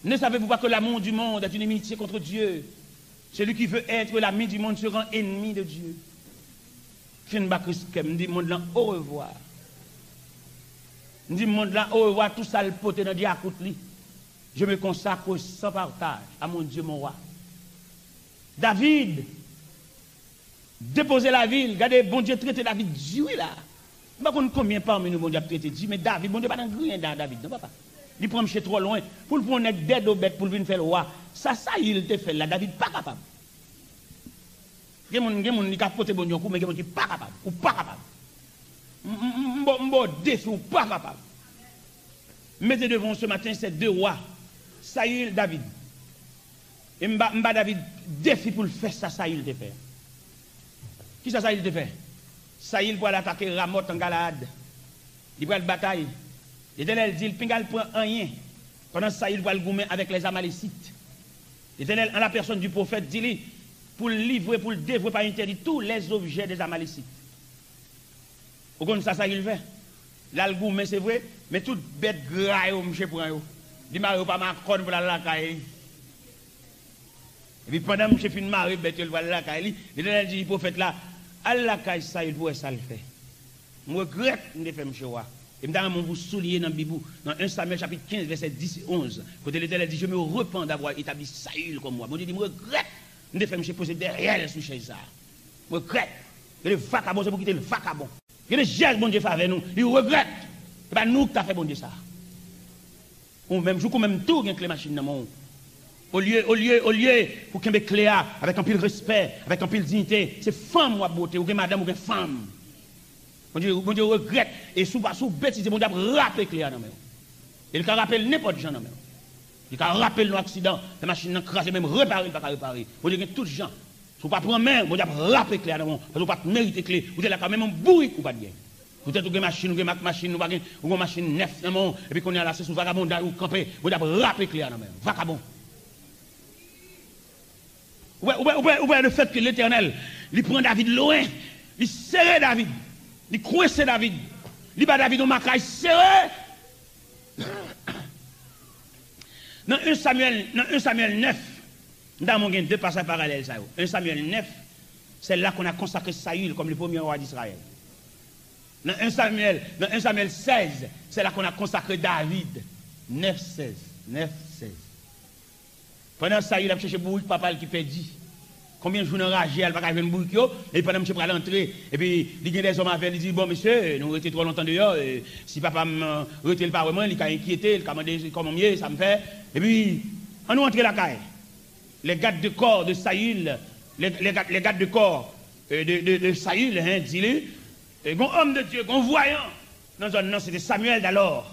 Ne savez-vous pas que l'amour du monde est une inimitié contre Dieu? Celui qui veut être l'ami du monde se rend ennemi de Dieu. Fin de Christ comme dit monde là au revoir. Dit monde là au revoir tout ça le poté dans diacoute. Je me consacre sans partage à mon Dieu mon roi. David déposer la ville, regardez, bon Dieu traiter David Dieu là. Je ne sais pas combien parmi nous, bon Dieu, traiter Dieu, mais David, bon Dieu, pas dans rien dans David, non, papa. Il prend chez trop loin, pour le prendre des deux bêtes pour venir faire le roi. Ça, il te fait là, David, pas capable. Il y a des gens qui capotent bon Dieu, mais il y a des gens qui pas capable, ou pas capable. M'bo défi, ou pas capable. Mettez devant ce matin ces deux rois, Saül, David. Et m'ba David défi pour le faire ça, Saül te fait. Qui ça, il te fait? Saïl pour attaquer Ramoth en Galade. Il prend la bataille. L'Éternel dit, il prend rien. Pendant Saïl va le goumer avec les Amalécites. L'Éternel, en la personne du prophète, dit, pour le livrer, pour le dévouer, par interdit tous les objets des Amalécites. Vous connaissez ça, il fait? Là, le goumer, c'est vrai, mais toute bête graille, monsieur, pour un. Il m'a pas Macron pour la caille. Et puis pendant que je finis marrer, bête, il va là, il dit, prophète là, Allah caille ça, il doit ça le fait. Je regrette de faire monsieur wa. Et maintenant, je vous souligner dans la Bible, dans 1 Samuel chapitre 15, verset 10 et 11, côté l'Éternel dit, je me repens d'avoir établi Saül comme moi. Mon Dieu dit, je regrette de faire monsieur poser derrière sous chaise ça. Je regrette. Il y a des vagabonds, c'est pour quitter le vagabond. Il y a des gestes, bon Dieu, fait avec nous. Il regrette. Ce n'est pas nous qui avons fait bon Dieu ça. Ou même, je vous même tout, il y a les machines dans mon. Au lieu, pour qu'il y ait clé avec un pile respect, avec un pile dignité, c'est femme ou beauté, ou madame ou femme. Bon Dieu regrette, et sous bêtise, bon Dieu a rappelé clé dans main. Il can rappelle n'importe qui dans main. Il can rappelle l'accident, la machine n'a crasé, même réparer, il ne peut pas réparer. Bon Dieu, tout gens. Si vous ne pouvez pas prendre main, bon Dieu a rappelé clé dans main. Parce que vous ne pouvez pas mériter clé. Vous êtes là quand même un bourrique ou pas de bien. Vous êtes une machine, ou une machine, ou une machine neuf, et puis qu'on est là, c'est sous vagabond, ou campé, vous avez rappelé clé dans main. Vagabond. Ou bien le fait que l'Éternel, il prend David loin, il serre David, il coince David, il bat David au macaille serré. Dans 1 Samuel 9, nous avons deux passages parallèles. 1 Samuel 9, c'est là qu'on a consacré Saül comme le premier roi d'Israël. Dans 1 Samuel 16, c'est là qu'on a consacré David. 9, 16. Pendant ça, il a cherché bourrique, papa qui perdit. Combien de jours enragé, elle va pas venir bourrique, et pendant que je prends l'entrée, et puis il y a des hommes avec, il dit, bon monsieur, nous restons trop longtemps dehors, si papa me retient pas vraiment, il a inquiété, il a demandé comment mieux, ça me fait. Et puis, on nous entre la caille. Les gardes de corps de Saül, les gardes de corps de Saül, hein, dis-le, un homme de Dieu, un voyant, dans un nom, c'était Samuel d'alors.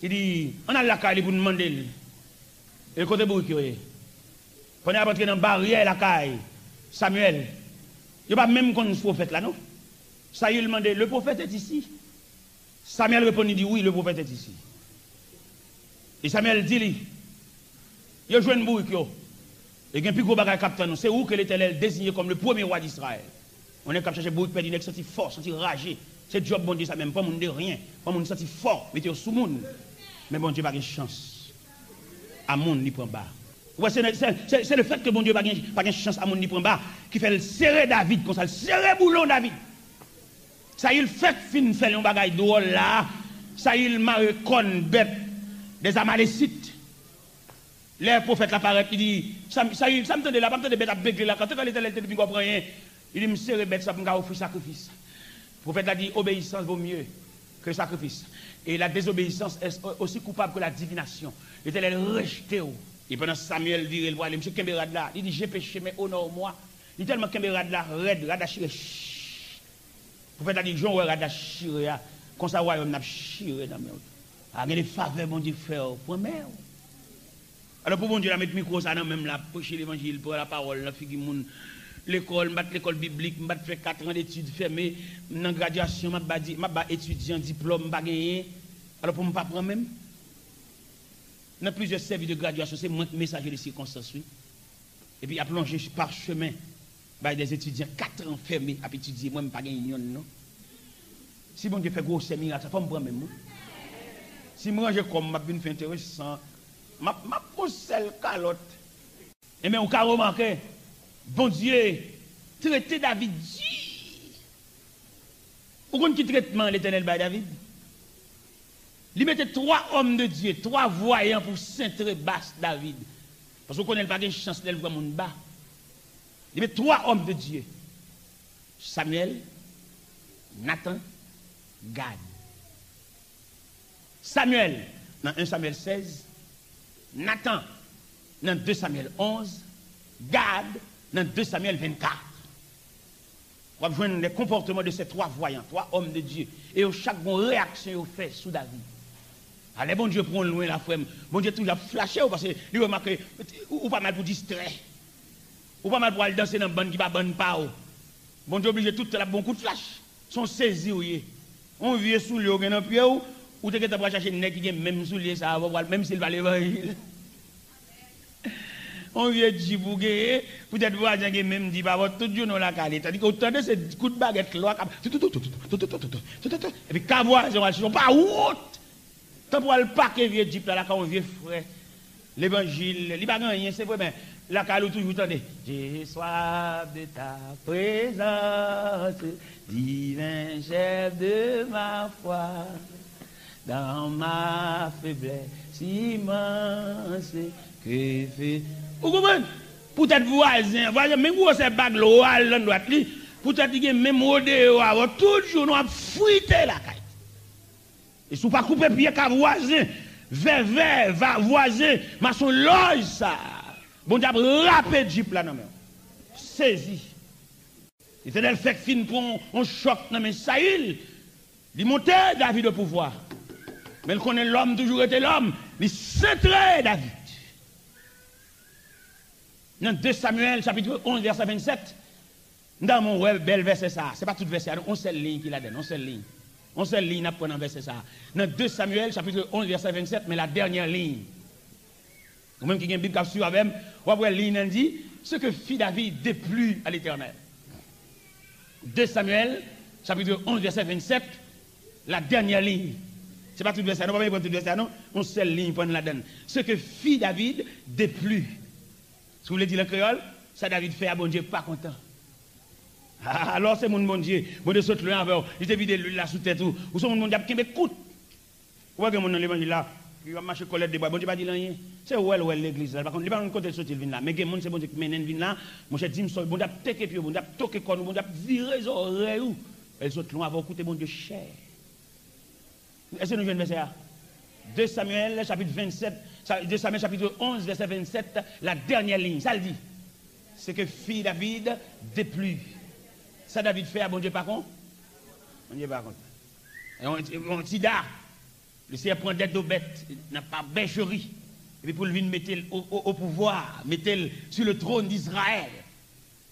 Il dit, on a la caille pour nous demander. Et le côté bourrique, quand on est rentré dans la barrière, la caille, Samuel, il n'y a pas même qu'on prophète là, non? Saül demandait, le prophète est ici. Samuel répond, il dit, oui, le prophète est ici. Et Samuel dit, il y a joué une bourrique, et il y a un plus gros bagage capitaine, c'est où que l'Éternel désigné comme le premier roi d'Israël. On est capable de chercher bourrique, il est senti fort, senti ragé. C'est job bon Dieu, ça même pas mon de rien, pas mon senti fort, mettez sous monde. Mais bon Dieu, pas de chance. À mon ni prend bas. Ouais, c'est le fait que bon Dieu pas de chance à mon ni prend bas qui fait le serrer David comme ça, le serrer boulon David. Ça il fait fin faire un bagage drôle là, ça il m'a con bête des Amalécites. Les prophètes l'apparaît il dit ça me tente là, pas me tente bête à bégler là quand l'Éternel te dit comprend rien. Il dit me serrer bête ça pour offrir sacrifice. Le prophète a dit obéissance vaut mieux que le sacrifice. Et la désobéissance est aussi coupable que la divination. L'Éternel rejeté. Et pendant Samuel dit, il voit, monsieur Kemberad là, il dit, j'ai péché, mais honore-moi. Il dit tellement Kemberad là, raide, radachiré. Le prophète a dit, Jean, ouais, radachiré, comme ça, ouais, on a chiré dans le monde. Ah, mais les faveurs, bon Dieu, faire, pour mère. Alors, pour bon Dieu, la mettre micro, ça, non, même là, prêcher l'évangile, pour la parole, la figure, l'école, l'école biblique, je fait 4 ans d'études fermées, dans la graduation, je suis étudiant, diplôme, je gagné. Alors pour ne pas prendre même, dans plusieurs services de graduation, c'est moi qui messager de circonstances. Oui. Et puis, à plonger par chemin, des étudiants 4 ans fermés à étudier, moi, je ne pas gagné non. Si bon Dieu fait gros séminaire, ça ne faut pas me prendre même. Si moi, je comme, je suis intéressant, je pose celle calotte. Et mais on a remarqué, bon Dieu, traiter David. Vous connaissez qui traitement l'Éternel par David? Il mettait 3 hommes de Dieu, 3 voyants pour cintrer basse David. Parce qu'on connaît pas de chance d'elle voir mon bas. Il met 3 hommes de Dieu. Samuel, Nathan, Gad. Samuel, dans 1 Samuel 16. Nathan, dans 2 Samuel 11. Gad, dans 2 Samuel 24. On va voir les comportements de ces 3 voyants, 3 hommes de Dieu. Et chaque bonne réaction fait sous David. Allez, bon Dieu, prend loin la frère. Bon Dieu, tout a flashé parce que lui remarque, ou pas mal pour distraire. Ou pas mal pour aller danser dans une bande qui va bonne pas. Bon Dieu, obligé tout la bon coup de flash. Sont saisis, oui. On vient sous le haut, dans pied ou tu es chercher une nez qui est même sous le ça va même s'il va l'évangile. On vient djibouguer, peut-être voir même dit, bah, tout Dieu dans la calée. C'est-à-dire qu'autant de ces coups de baguette, là, et puis, cavois, ils sont pas route. Tant pour le paquet vieux jeep là, quand on vient frère, l'évangile, il n'y a pas rien, c'est vrai, mais la calou toujours tendez. J'ai soif de ta présence, divin chef de ma foi, dans ma faiblesse immense, que fait. Vous comprenez? Peut-être voisin, même vous avez bague l'oral dans droite, peut-être que même rodéo, toujours nous avons fruité la caille. Et si vous pas couper pied qu'à voisin, vers voisin, maçon loge ça. Bon Dieu rapide Jeep là non mais. Saisi. L'éternel fait fin pour un choc dans mais Saül. Il montait David au pouvoir. Mais il connaît l'homme toujours été l'homme, il centrait David. Dans 2 Samuel chapitre 11 verset 27, dans mon web bel verset ça, c'est pas tout verset, on seule ligne qu'il a donné, on seule ligne. On seule ligne n'a pas dans verset ça. Dans 2 Samuel chapitre 11 verset 27, mais la dernière ligne. Ou même qui a une Bible sur avec, on voit la ligne dit ce que fit David déplut à l'Éternel. 2 Samuel chapitre 11 verset 27, la dernière ligne. C'est pas tout verset, non, pas tout verset, non, on seule ligne pour la donne. Ce que fit David déplut. Si vous voulez dire le créole, ça David fait à bon Dieu pas content. Alors c'est mon bon Dieu saute loin avec, il te vide l'huile là sous tête ou son mon Dieu qui m'écoute. Vous voyez mon l'évangile là, il va marcher colère de bois, bon Dieu pas dire rien. C'est où l'église là, par contre, il va côté sortir vin là, mais mon c'est bon Dieu qui mène vin là, mon cher dit bon Dieu teke pied, bon Dieu toquer corps, bon Dieu virer les oreilles ou elle saute loin avec écouter mon Dieu cher. Est-ce que nous venons verset là? 2 Samuel chapitre 27, 2 Samuel chapitre 11 verset 27, la dernière ligne, ça le dit. C'est que fit David déplut. Ça David fait à bon Dieu par contre? Bon Dieu par contre. Et on dit là, le Seigneur prend des bêtes, n'a pas bergerie. Et puis pour le venir mettre au pouvoir, mettre sur le trône d'Israël.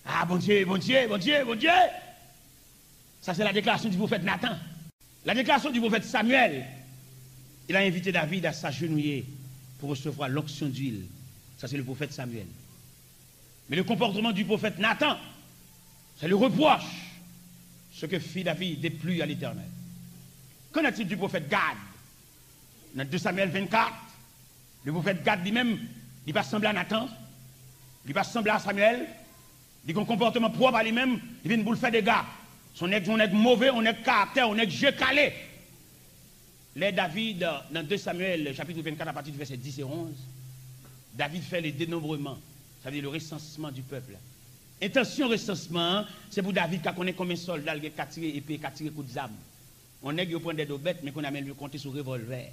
Ah bon Dieu, bon Dieu, bon Dieu, bon Dieu. Ça c'est la déclaration du prophète Nathan. La déclaration du prophète Samuel. Il a invité David à s'agenouiller pour recevoir l'onction d'huile. Ça c'est le prophète Samuel. Mais le comportement du prophète Nathan, c'est le reproche. Ce que fit David déplut à l'Éternel. Qu'en est-il du prophète Gad? Dans 2 Samuel 24, le prophète Gad lui-même, il va sembler à Nathan, il va sembler à Samuel, il a un comportement propre à lui-même, il vient pour le faire des gars. On est mauvais, on est caractère, on est jeu calé. Les David, dans 2 Samuel, chapitre 24, à partir du verset 10 et 11, David fait le dénombrement, ça veut dire le recensement du peuple. Intention recensement, c'est pour David qui connaît combien de soldats qui ont tiré épée, qui ont tiré coup d'armes. On est qui prend des bêtes, mais qu'on a même lui compter sur revolver.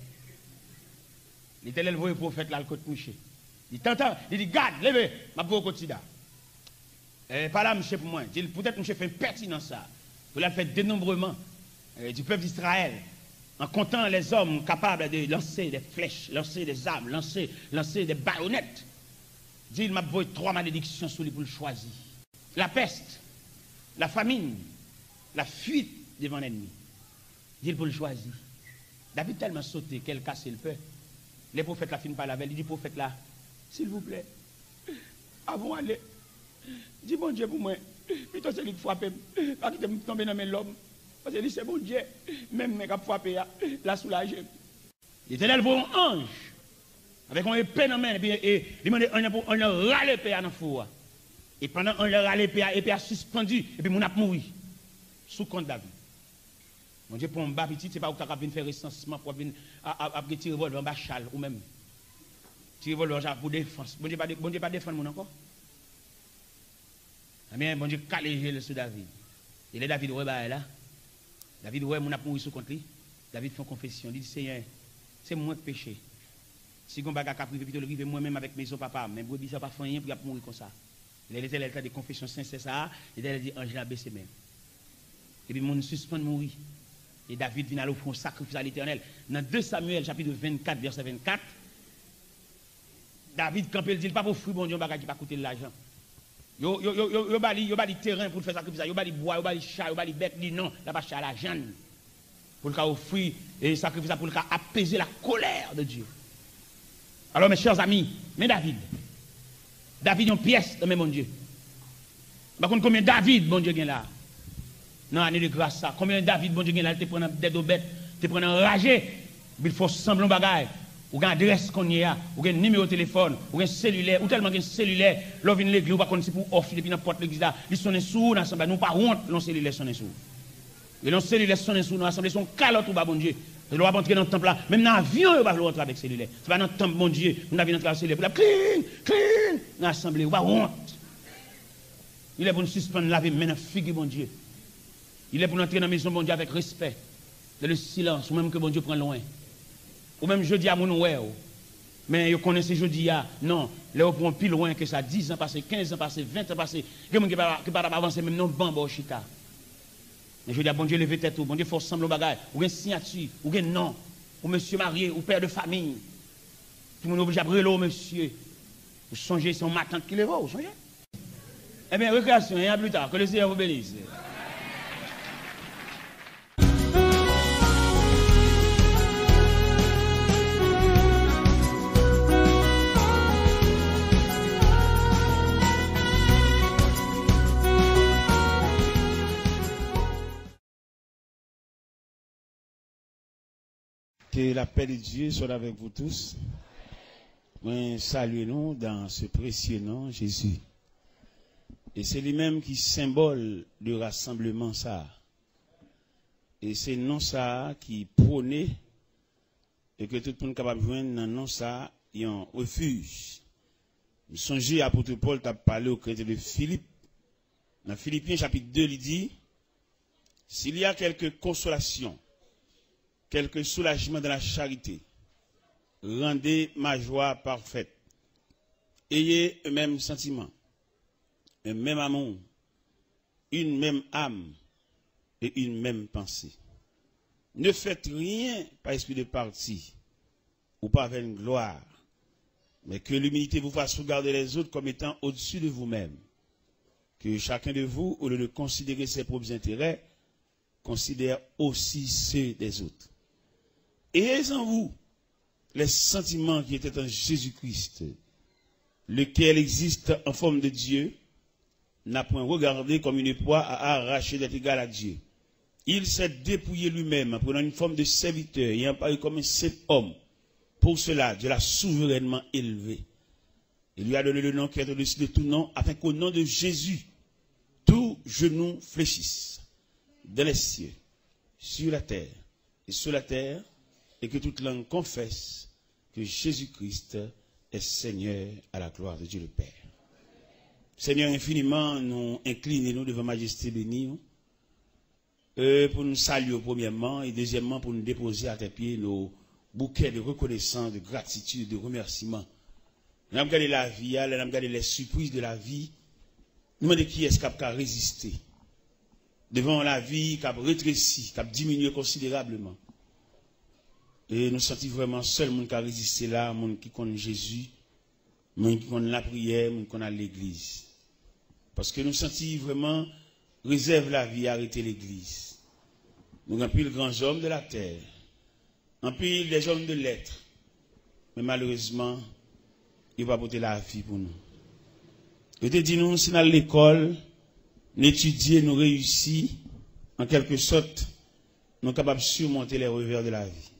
L'Éternel voit le prophète là, le côté couché. Il t'entend, il dit, garde, levez, ma voix au quotidien. Pas là, monsieur, pour moi. Peut-être monsieur fait pertinent ça. Pour la faire dénombrement du peuple d'Israël, en comptant les hommes capables de lancer des flèches, lancer des armes, lancer des baïonnettes. Il m'a voulu 3 malédictions sur lui pour le choisir. La peste, la famine, la fuite devant l'ennemi. Il pour le choisir. David tellement sauté qu'elle casse le peu. Les prophètes la fin par la veille. Il dit prophète là, s'il vous plaît, avant d'aller, dis bon Dieu pour moi, plutôt c'est lui qui frappe, pas qu'il me tombe dans mes lobes. Parce que c'est bon Dieu, même mes qui frappé, la soulager. Il était là le bon ange, avec un épée dans la main, et il m'a dit on a râlé l'épée dans le four. Et pendant qu'on a râlé l'épée a suspendu, et puis mon a mouru. Sous compte David. Mon Dieu, pour un bas petit, c'est pas où tu as venir faire recensement pour venir à tirer revolver en bas châle ou même. Tirer revolver pour défense. Bon Dieu, pas défendre mon encore. Mais bon Dieu, calé sur David. Et les David, ouais, bah là. David, ouais, mon a mouru sous compte lui. David fait une confession. Il dit, Seigneur, c'est moi qui péché. Si on bagarre privé, puis le moi-même avec mes papa, même si ça pas fait rien pour mourir comme ça. Il a été le cas de confession sincère, ça. Il a dit, Ange, baissé ses mains. Et puis, mon suspend mourir. Et David vient à offrir un sacrifice à l'Éternel. Dans 2 Samuel, chapitre 24, verset 24, David, quand il dit, pas pour fruit, bon Dieu, qui va coûter de l'argent. Yo bali terrain pour faire sacrifice, yo bali bois, yo bali chat, yo bali bête, dit non, là pas chat la jeune. Pour le offrir et sacrifice pour le apaiser la colère de Dieu. Alors mes chers amis, mais David est une pièce de mon Dieu. Par contre, combien David, bon Dieu, là? Non, année de grâce ça. Combien David, bon Dieu, là, te prend des bêtes, te prend enragé, il faut semblant bagaille. ou une adresse qu'on y a, ou un numéro de téléphone, ou un cellulaire, ou tellement qu'un cellulaire, l'on vient l'église, ou pas qu'on c'est pour offrir depuis n'importe l'église là, ils sont sous l'assemblée, nous pas honte, l'on cellulaire sont sous. Et l'on cellulaire sont sous, nous assemblée sont calotte ou pas bon Dieu. Et l'on va entrer dans le temple là, même dans l'avion, on va rentrer avec cellulaire. C'est pas dans le temple mon Dieu, nous avons entrer avec cellulaire, pour la clean, dans l'assemblée, ou pas honte. Il est pour nous suspendre la vie, mais dans figure bon Dieu. Il est pour nous entrer dans la maison bon Dieu avec respect, dans le silence, ou même que bon Dieu prend loin. Ou même jeudi à mon oué. Mais vous connaissez jeudi à non, là on prend plus loin que ça, 10 ans passé, 15 ans passé, 20 ans passé, il y a des gens qui ne peuvent pas avancer même non bambo chita. Mais je dis à bon Dieu lever tête, bon Dieu faut sembler au bagage, ou une signature, ou un nom, ou monsieur marié, ou père de famille. Tout le monde obligé à brûler monsieur. Vous songez son matin qui le voit, vous songez? Eh bien, récréation, et à plus tard, que le Seigneur vous bénisse. Que la paix de Dieu soit avec vous tous. Saluez-nous dans ce précieux nom, Jésus. Et c'est lui-même qui symbole du rassemblement ça. Et c'est non ça qui prône et que tout le monde est capable de joindre dans non ça, il y a un refuge. Songez à l'apôtre Paul t'a parlé au chrétien de Philippe. Dans Philippiens chapitre 2, il dit, s'il y a quelque consolation, quelque soulagement dans la charité, rendez ma joie parfaite. Ayez un même sentiment, un même amour, une même âme et une même pensée. Ne faites rien par esprit de parti ou par vaine gloire, mais que l'humilité vous fasse regarder les autres comme étant au-dessus de vous-même. Que chacun de vous, au lieu de considérer ses propres intérêts, considère aussi ceux des autres. Ayez en vous les sentiments qui étaient en Jésus-Christ, lequel existe en forme de Dieu, n'a point regardé comme une proie à arracher d'être égal à Dieu. Il s'est dépouillé lui-même en prenant une forme de serviteur et en paru comme un seul homme. Pour cela, Dieu l'a souverainement élevé. Il lui a donné le nom qui est au-dessus de tout nom, afin qu'au nom de Jésus, tout genou fléchisse, dans les cieux, sur la terre et sur la terre, et que toute langue confesse que Jésus-Christ est Seigneur à la gloire de Dieu le Père. Seigneur, infiniment, nous inclinons devant Majesté bénie, pour nous saluer premièrement, et deuxièmement pour nous déposer à tes pieds nos bouquets de reconnaissance, de gratitude, de remerciement. Nous avons regardé la vie, nous avons regardé les surprises de la vie. Nous demandons qui est-ce qui a résisté devant la vie qui a rétréci, qui a diminué considérablement. Et nous sentons vraiment seul monde qui a résisté là, monde qui connaît Jésus, monde qui connaît la prière, monde qui connaît l'église. Parce que nous sentons vraiment réserve la vie, arrêter l'église. Nous avons pile grands hommes de la terre, en pile des hommes de lettres. Mais malheureusement, il va porter la vie pour nous. Je te dis nous, si dans l'école, nous étudions, nous réussissons, en quelque sorte, nous sommes capables de surmonter les revers de la vie.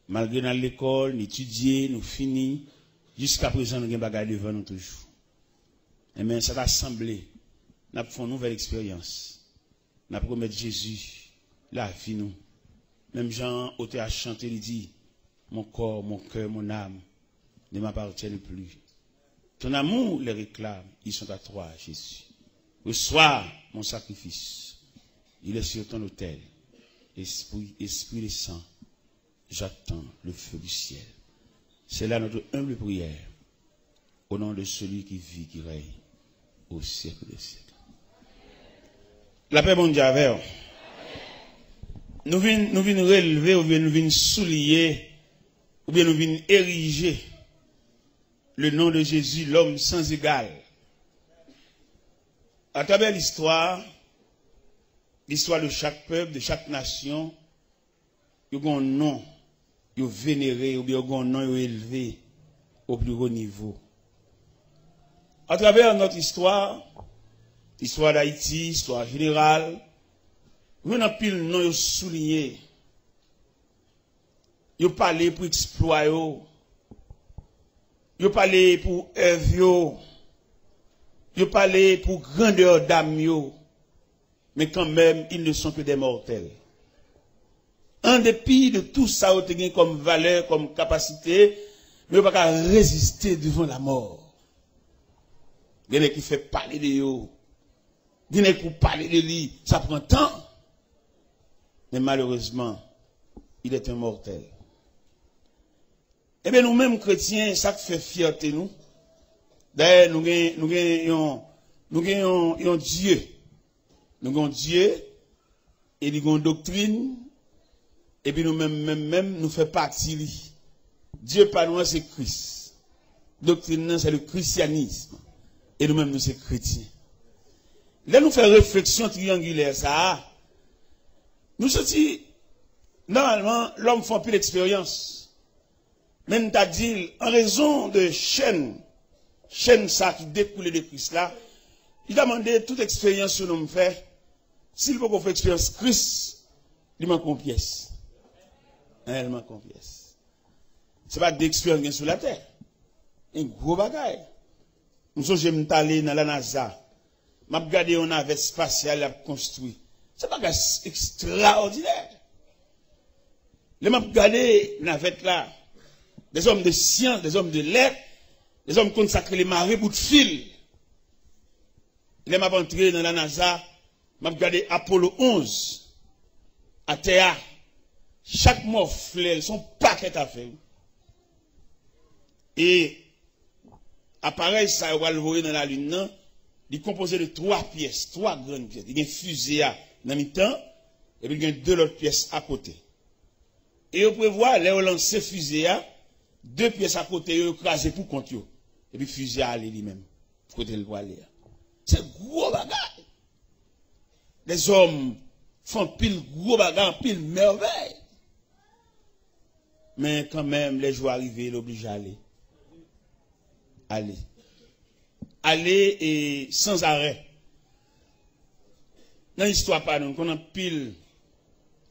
Malgré dans l'école, nous étudions, nous finissons, jusqu'à présent, nous avons des bagages devant nous toujours. Et bien, cette assemblée, nous avons fait une nouvelle expérience. Nous avons promis Jésus, la vie nous. Même Jean, au à chanter, il dit, mon corps, mon cœur, mon âme ne m'appartiennent plus. Ton amour les réclame, ils sont à toi, Jésus. Reçois mon sacrifice. Il est sur ton autel. Esprit et sang, j'attends le feu du ciel. C'est là notre humble prière. Au nom de celui qui vit, qui règne au siècle des siècles. La paix mondiale. Nous venons relever, ou bien nous venons souligner, ou bien nous venons ériger le nom de Jésus, l'homme sans égal. À travers l'histoire de chaque peuple, de chaque nation, il y a un nom, il y a vénéré, ou bien il y a un nom élevé au plus haut niveau. À travers notre histoire, l'histoire d'Haïti, l'histoire générale, nous avons pile nom souligné. Ils parlé pour exploiter Yo parlé pour œuvre yo parlé pour grandeur d'âme yo. Mais quand même, ils ne sont que des mortels. En dépit de tout ça, vous avez comme valeur, comme capacité, mais vous ne pouvez pas résister devant la mort. Il y en a qui fait parler de vous. Il y en a qui parler de lui. Ça prend temps. Mais malheureusement, il est un mortel. Eh bien, nous-mêmes chrétiens, ça fait fierté nous. D'ailleurs, nous avons Dieu. Nous avons Dieu, et nous avons doctrine, et puis nous-mêmes, nous faisons partie. Dieu par nous, c'est Christ. Doctrine, c'est le christianisme. Et nous-mêmes, nous, c'est chrétiens. Là, nous faisons réflexion triangulaire, ça. Nous sommes normalement, l'homme fait plus d'expérience. Même t'as dit, en raison de chaîne ça qui découle de Christ là, il a demandé toute expérience que nous fait. S'il veut qu'on fasse expérience Christ, il manque une pièce. Il manque une pièce. Ce n'est pas d'expérience sur la terre. Un gros bagage. Nous sommes allés dans la NASA. Je regardé un navette spatial à construit. C'est pas extraordinaire. Les m'a regardé navette là. Des hommes de science, des hommes de lettres, des hommes consacrés les marées bout de fil. Les m'a entré dans la NASA. M'a regardé Apollo 11 à Théa. Chaque morphlet, son paquet à faire. Et appareil, ça va le voir dans la Lune, non? Il est composé de 3 pièces, 3 grandes pièces. Il y a une fusée dans le temps, et puis il y a 2 autres pièces à côté. Et vous pouvez voir, là, on lance fusée, 2 pièces à côté, on écrasé pour compte. Et puis fusée à aller lui-même. Côté le aller. C'est gros bagage. Les hommes font pile gros bagage, pile merveille. Mais quand même, les jours arrivés, ils l'obligent à aller. Aller et sans arrêt. Dans l'histoire, pardon, qu'on a pile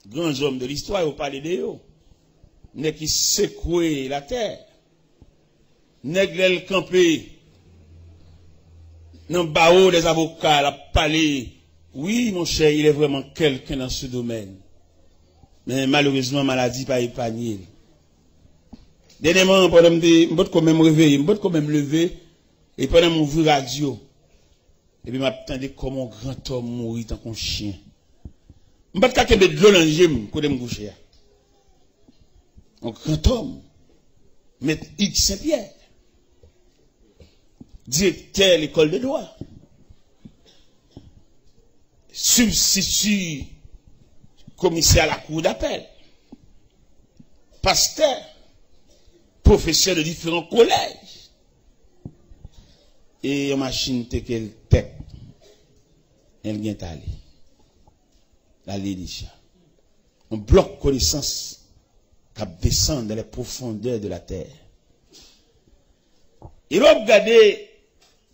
grands hommes de l'histoire, vous parlez de eux. N'est qui secoué la terre. N'est qui campé. Dans le barreau des avocats, la palais. Oui, mon cher, il est vraiment quelqu'un dans ce domaine. Mais malheureusement, maladie pas épargnée. Dernièrement, pendant je peux quand même réveiller, je peux quand même lever, et pendant mon vu radio, et puis m'attendais comme un grand homme mourir tant qu'un chien. Je peux pas de l'eau dans le gym, pour me coucher. Un grand homme, Maître X Saint-Pierre, directeur de l'école de droit, substitut commissaire à la cour d'appel, pasteur, professeur de différents collèges. Et une machine qu'elle tête, elle vient aller. La déjà. On bloque connaissance qui descend dans les profondeurs de la terre. Et là, regardez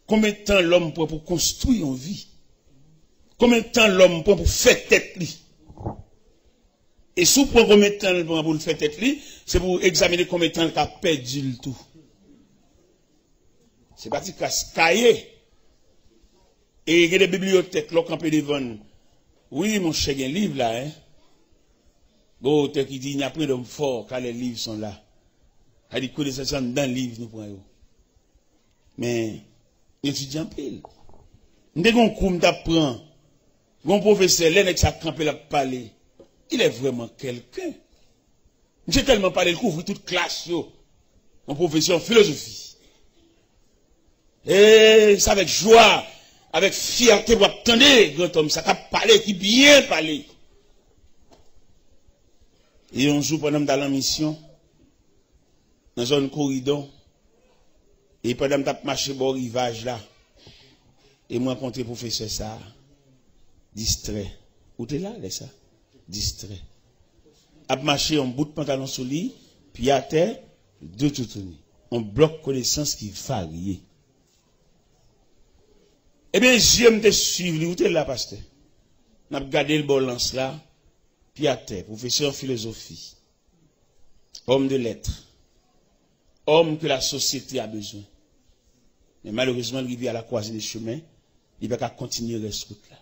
combien de temps l'homme prend pour construire une vie. Combien de temps l'homme prend pour faire tête lui. Et si vous prenez combien de temps pour le faire tête lui, c'est pour examiner combien de temps il a perdu le tout. C'est parti cahier. Et il y a des bibliothèques, là, campé devant. Oui, mon cher, il y a un livre là, hein. Bon, qui dit, il n'y a pas d'homme fort, car les livres sont là. Il dit, connaissance dans le livre, nous prenons. Mais, étudiant pile. Nous avons un cours d'apprendre. Mon professeur, l'un qui a campé la parler. Il est vraiment quelqu'un. J'ai tellement parlé, il couvre toute classe, mon professeur en philosophie. Et c'est avec joie, avec fierté, vous attendez, grand homme, ça a parlé, qui bien parlé. Et un jour, pendant dans la mission, dans un corridor, et pendant que je marché au rivage là, et moi rencontré le professeur ça, distrait. Où t'es là, ça? Distrait. A marché en bout de pantalon sur lui, puis à terre, deux tourner. On bloque connaissance qui varie. Eh bien, j'aime te suivre, où t'es là, pasteur? On a regardé le balance là, puis à terre, professeur en philosophie, homme de lettres, homme que la société a besoin. Mais malheureusement, il vit à la croisée des chemins, il va pas continuer cette route-là.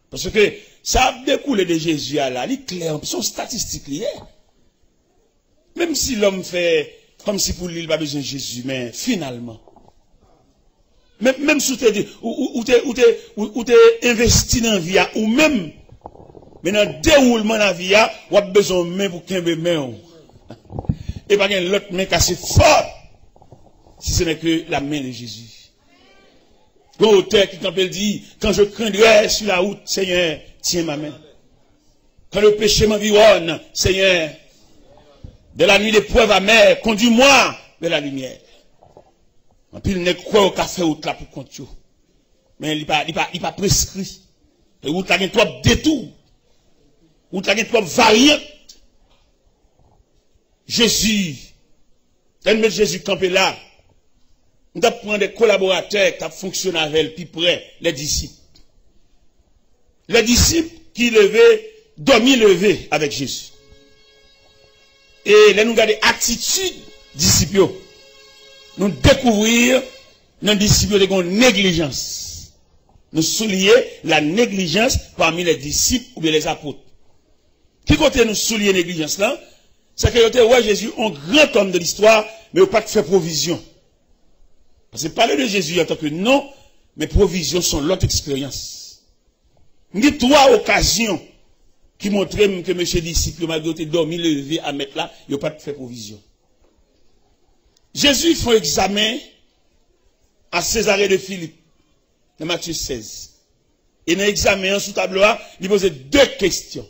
Parce que ça a découlé de Jésus là, il est clair, son statistique liée. Même si l'homme fait comme si pour lui, il n'a pas besoin de Jésus, mais finalement, même si tu es investi dans la vie, ou même, mais dans le déroulement de la vie, tu as besoin de main pour qu'il y ait des mains. Et pas l'autre main cassée fort, si ce n'est que la main de Jésus. L'auteur qui quand elle dit, quand je craindrai sur la route, Seigneur, tiens ma main. Quand le péché m'environne, Seigneur, de la nuit d'épreuve amère, conduis-moi vers la lumière. En plus, il n'est quoi au café route là pour compter. Mais il n'est pas prescrit. Et route là, il y a trop de détours. Route là, il y a trop de variantes. Jésus, quand met Jésus campé là, on doit prendre des collaborateurs qui fonctionnent avec elle, puis près, les disciples. Les disciples qui dormi levé avec Jésus. Et là, nous regardons l'attitude disciples. Nous découvrir dans les disciples de négligence. Nous souligner la négligence parmi les disciples ou bien les apôtres. Qui côté nous souligner la négligence là? C'est que ouais, Jésus, un grand homme de l'histoire, mais il n'a pas fait provision. Parce que parler de Jésus en tant que non, mais provisions sont l'autre expérience. Nous avons 3 occasions qui montraient que M. disciple, malgré dormi, levé à mettre là, il n'a pas fait provision. Jésus fait un examen à Césarée de Philippe, dans Matthieu 16. Et dans l'examen sous tableau, il posait 2 questions.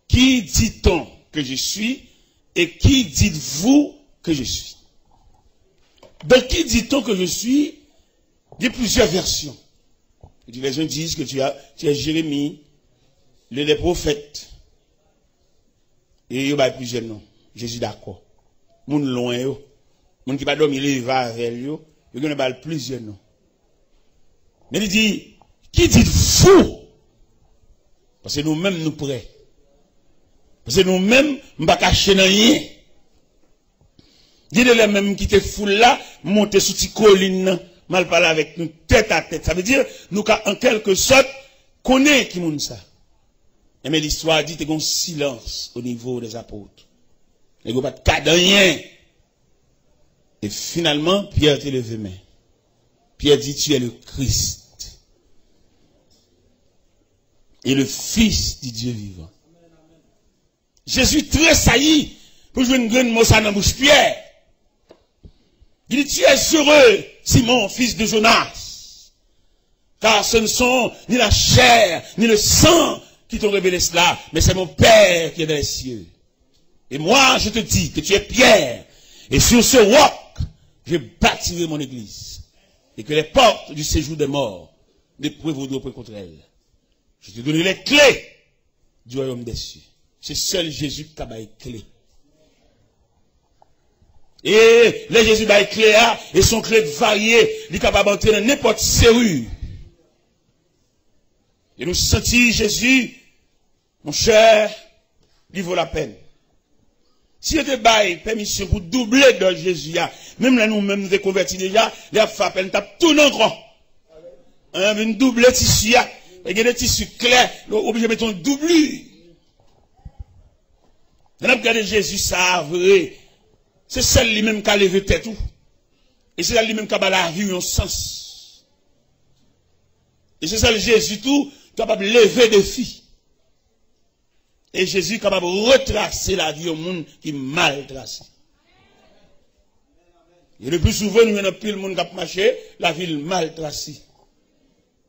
Qui dit-on que je suis et qui dites-vous que je suis? Donc, qui dit-on que je suis? Il y a plusieurs versions. Les gens disent que tu es Jérémie, les prophètes. Et il y a plusieurs noms. Jésus d'accord. Moun loin yo. Moun qui pas dormir, il va avec yo. Il y a plusieurs noms. Mais il dit, qui dites-vous? Parce que nous-mêmes nous prêts. Parce que nous-mêmes, nous ne pas cacher rien. Dites-les mêmes qui te foule là, monter sous cette colline, mal parler avec nous tête à tête. Ça veut dire, nous, en quelque sorte, connaît qui moun ça. Et mais l'histoire dit, qu'il y a un silence au niveau des apôtres. Il n'y a pas de cas de rien. Et finalement, Pierre te levé main. Pierre dit, tu es le Christ. Et le Fils du Dieu vivant. Jésus tressaillit pour jouer une grande mot dans la bouche Pierre. Il dit, tu es heureux, Simon, fils de Jonas. Car ce ne sont ni la chair, ni le sang qui t'ont révélé cela, mais c'est mon Père qui est dans les cieux. Et moi, je te dis que tu es Pierre, et sur ce roc, je bâtirai mon église, et que les portes du séjour des morts ne prévaudront pas contre elle. Je te donnerai les clés du royaume des cieux. C'est seul Jésus qui a les clés. Et les Jésus a les clés, et son clé variées, il est capable d'entrer dans n'importe serrure. Et nous sentir Jésus, mon cher, il vaut la peine. Si vous avez permission pour doubler de Jésus, même là nous-mêmes nous convertis déjà, les femmes, elles tapent tout dans le grand. Une double tissu, et il y a des tissus clairs, obligé de mettre un doublure. Dans le cas de Jésus, ça vrai. C'est celle lui-même qui a levé tête tout. Et c'est celle lui-même qui a la vie en sens. Et c'est celle Jésus tout capable de lever des filles. Et Jésus est capable de retracer la vie au monde qui est mal tracé. Et le plus souvent, nous avons plus le monde qui a marché, la ville mal tracée.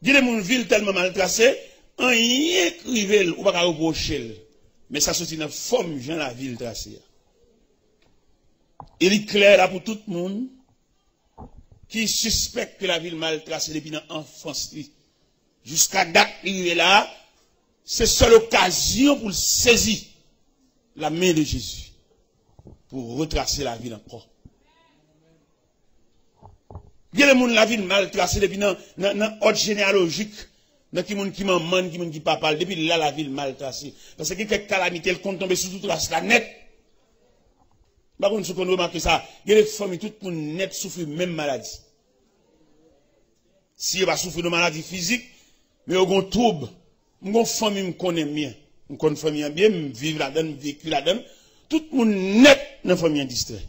Dis les monde ville tellement mal tracée, un y écrivait ou pas reprocher. Mais ça sortit dans la forme de la ville tracée. Il est clair là pour tout le monde qui suspecte que la ville mal tracée depuis l'enfance. Jusqu'à date, il est là. C'est seule occasion pour saisir la main de Jésus. Pour retracer la ville encore. Il y a des gens la ville mal tracée depuis dans l'ordre généalogique. Dans qui monde qui maman, qui monde qui papa, depuis là la ville mal tracée. Parce que quelques calamités, elles comptent tomber sur toute la net. Par contre, ce qu'on remarque ça, il y a des familles, tout le monde net souffre même maladie. Si il va souffrir de maladie physique, mais il y a un trouble. Mon famille me connaît bien. Je connais famille bien, je vis là-dedans, je vécu là-dedans. Tout le monde net dans la famille distrait.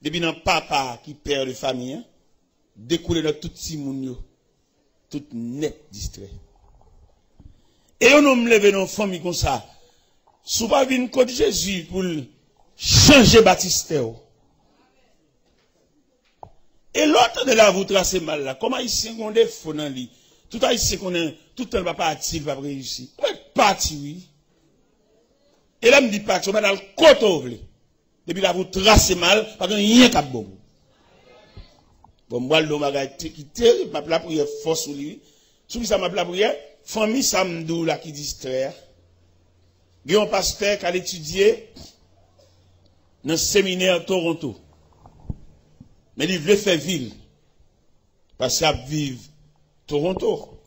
Depuis dans papa qui perd de famille, découle dans tout petit monde, tout net distrait. Et on me lève dans une famille comme ça. Si pas venir contre Jésus pour changer Baptiste. Et l'autre de là, vous tracez mal là. Comment ici qu'on défaut dans lui? Tout ici qu'on est, tout le temps va partir, va réussir. On est parti, oui. Et là, me dit pas que on va dans le côté. Depuis là, vous tracez mal, parce qu'il n'y a rien qu'à bon. Bon, moi, le bagage qui terrible, ma la prière force sur lui. Sous ça, ma la prière, famille Samdou là qui distrait. Il y a un pasteur qui a étudié dans le séminaire Toronto. Mais il veut faire ville. Parce qu'il vit Toronto.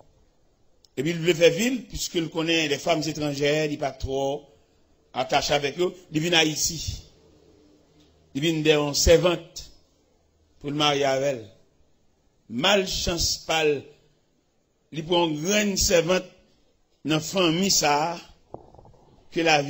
Et puis il veut faire ville, puisqu'il connaît les femmes étrangères, il n'est pas trop attaché avec eux. Il vient ici. Il vient d'une servante pour le marier avec elle. Malchance pâle. Il prend une grande servante dans la famille ça, que la vie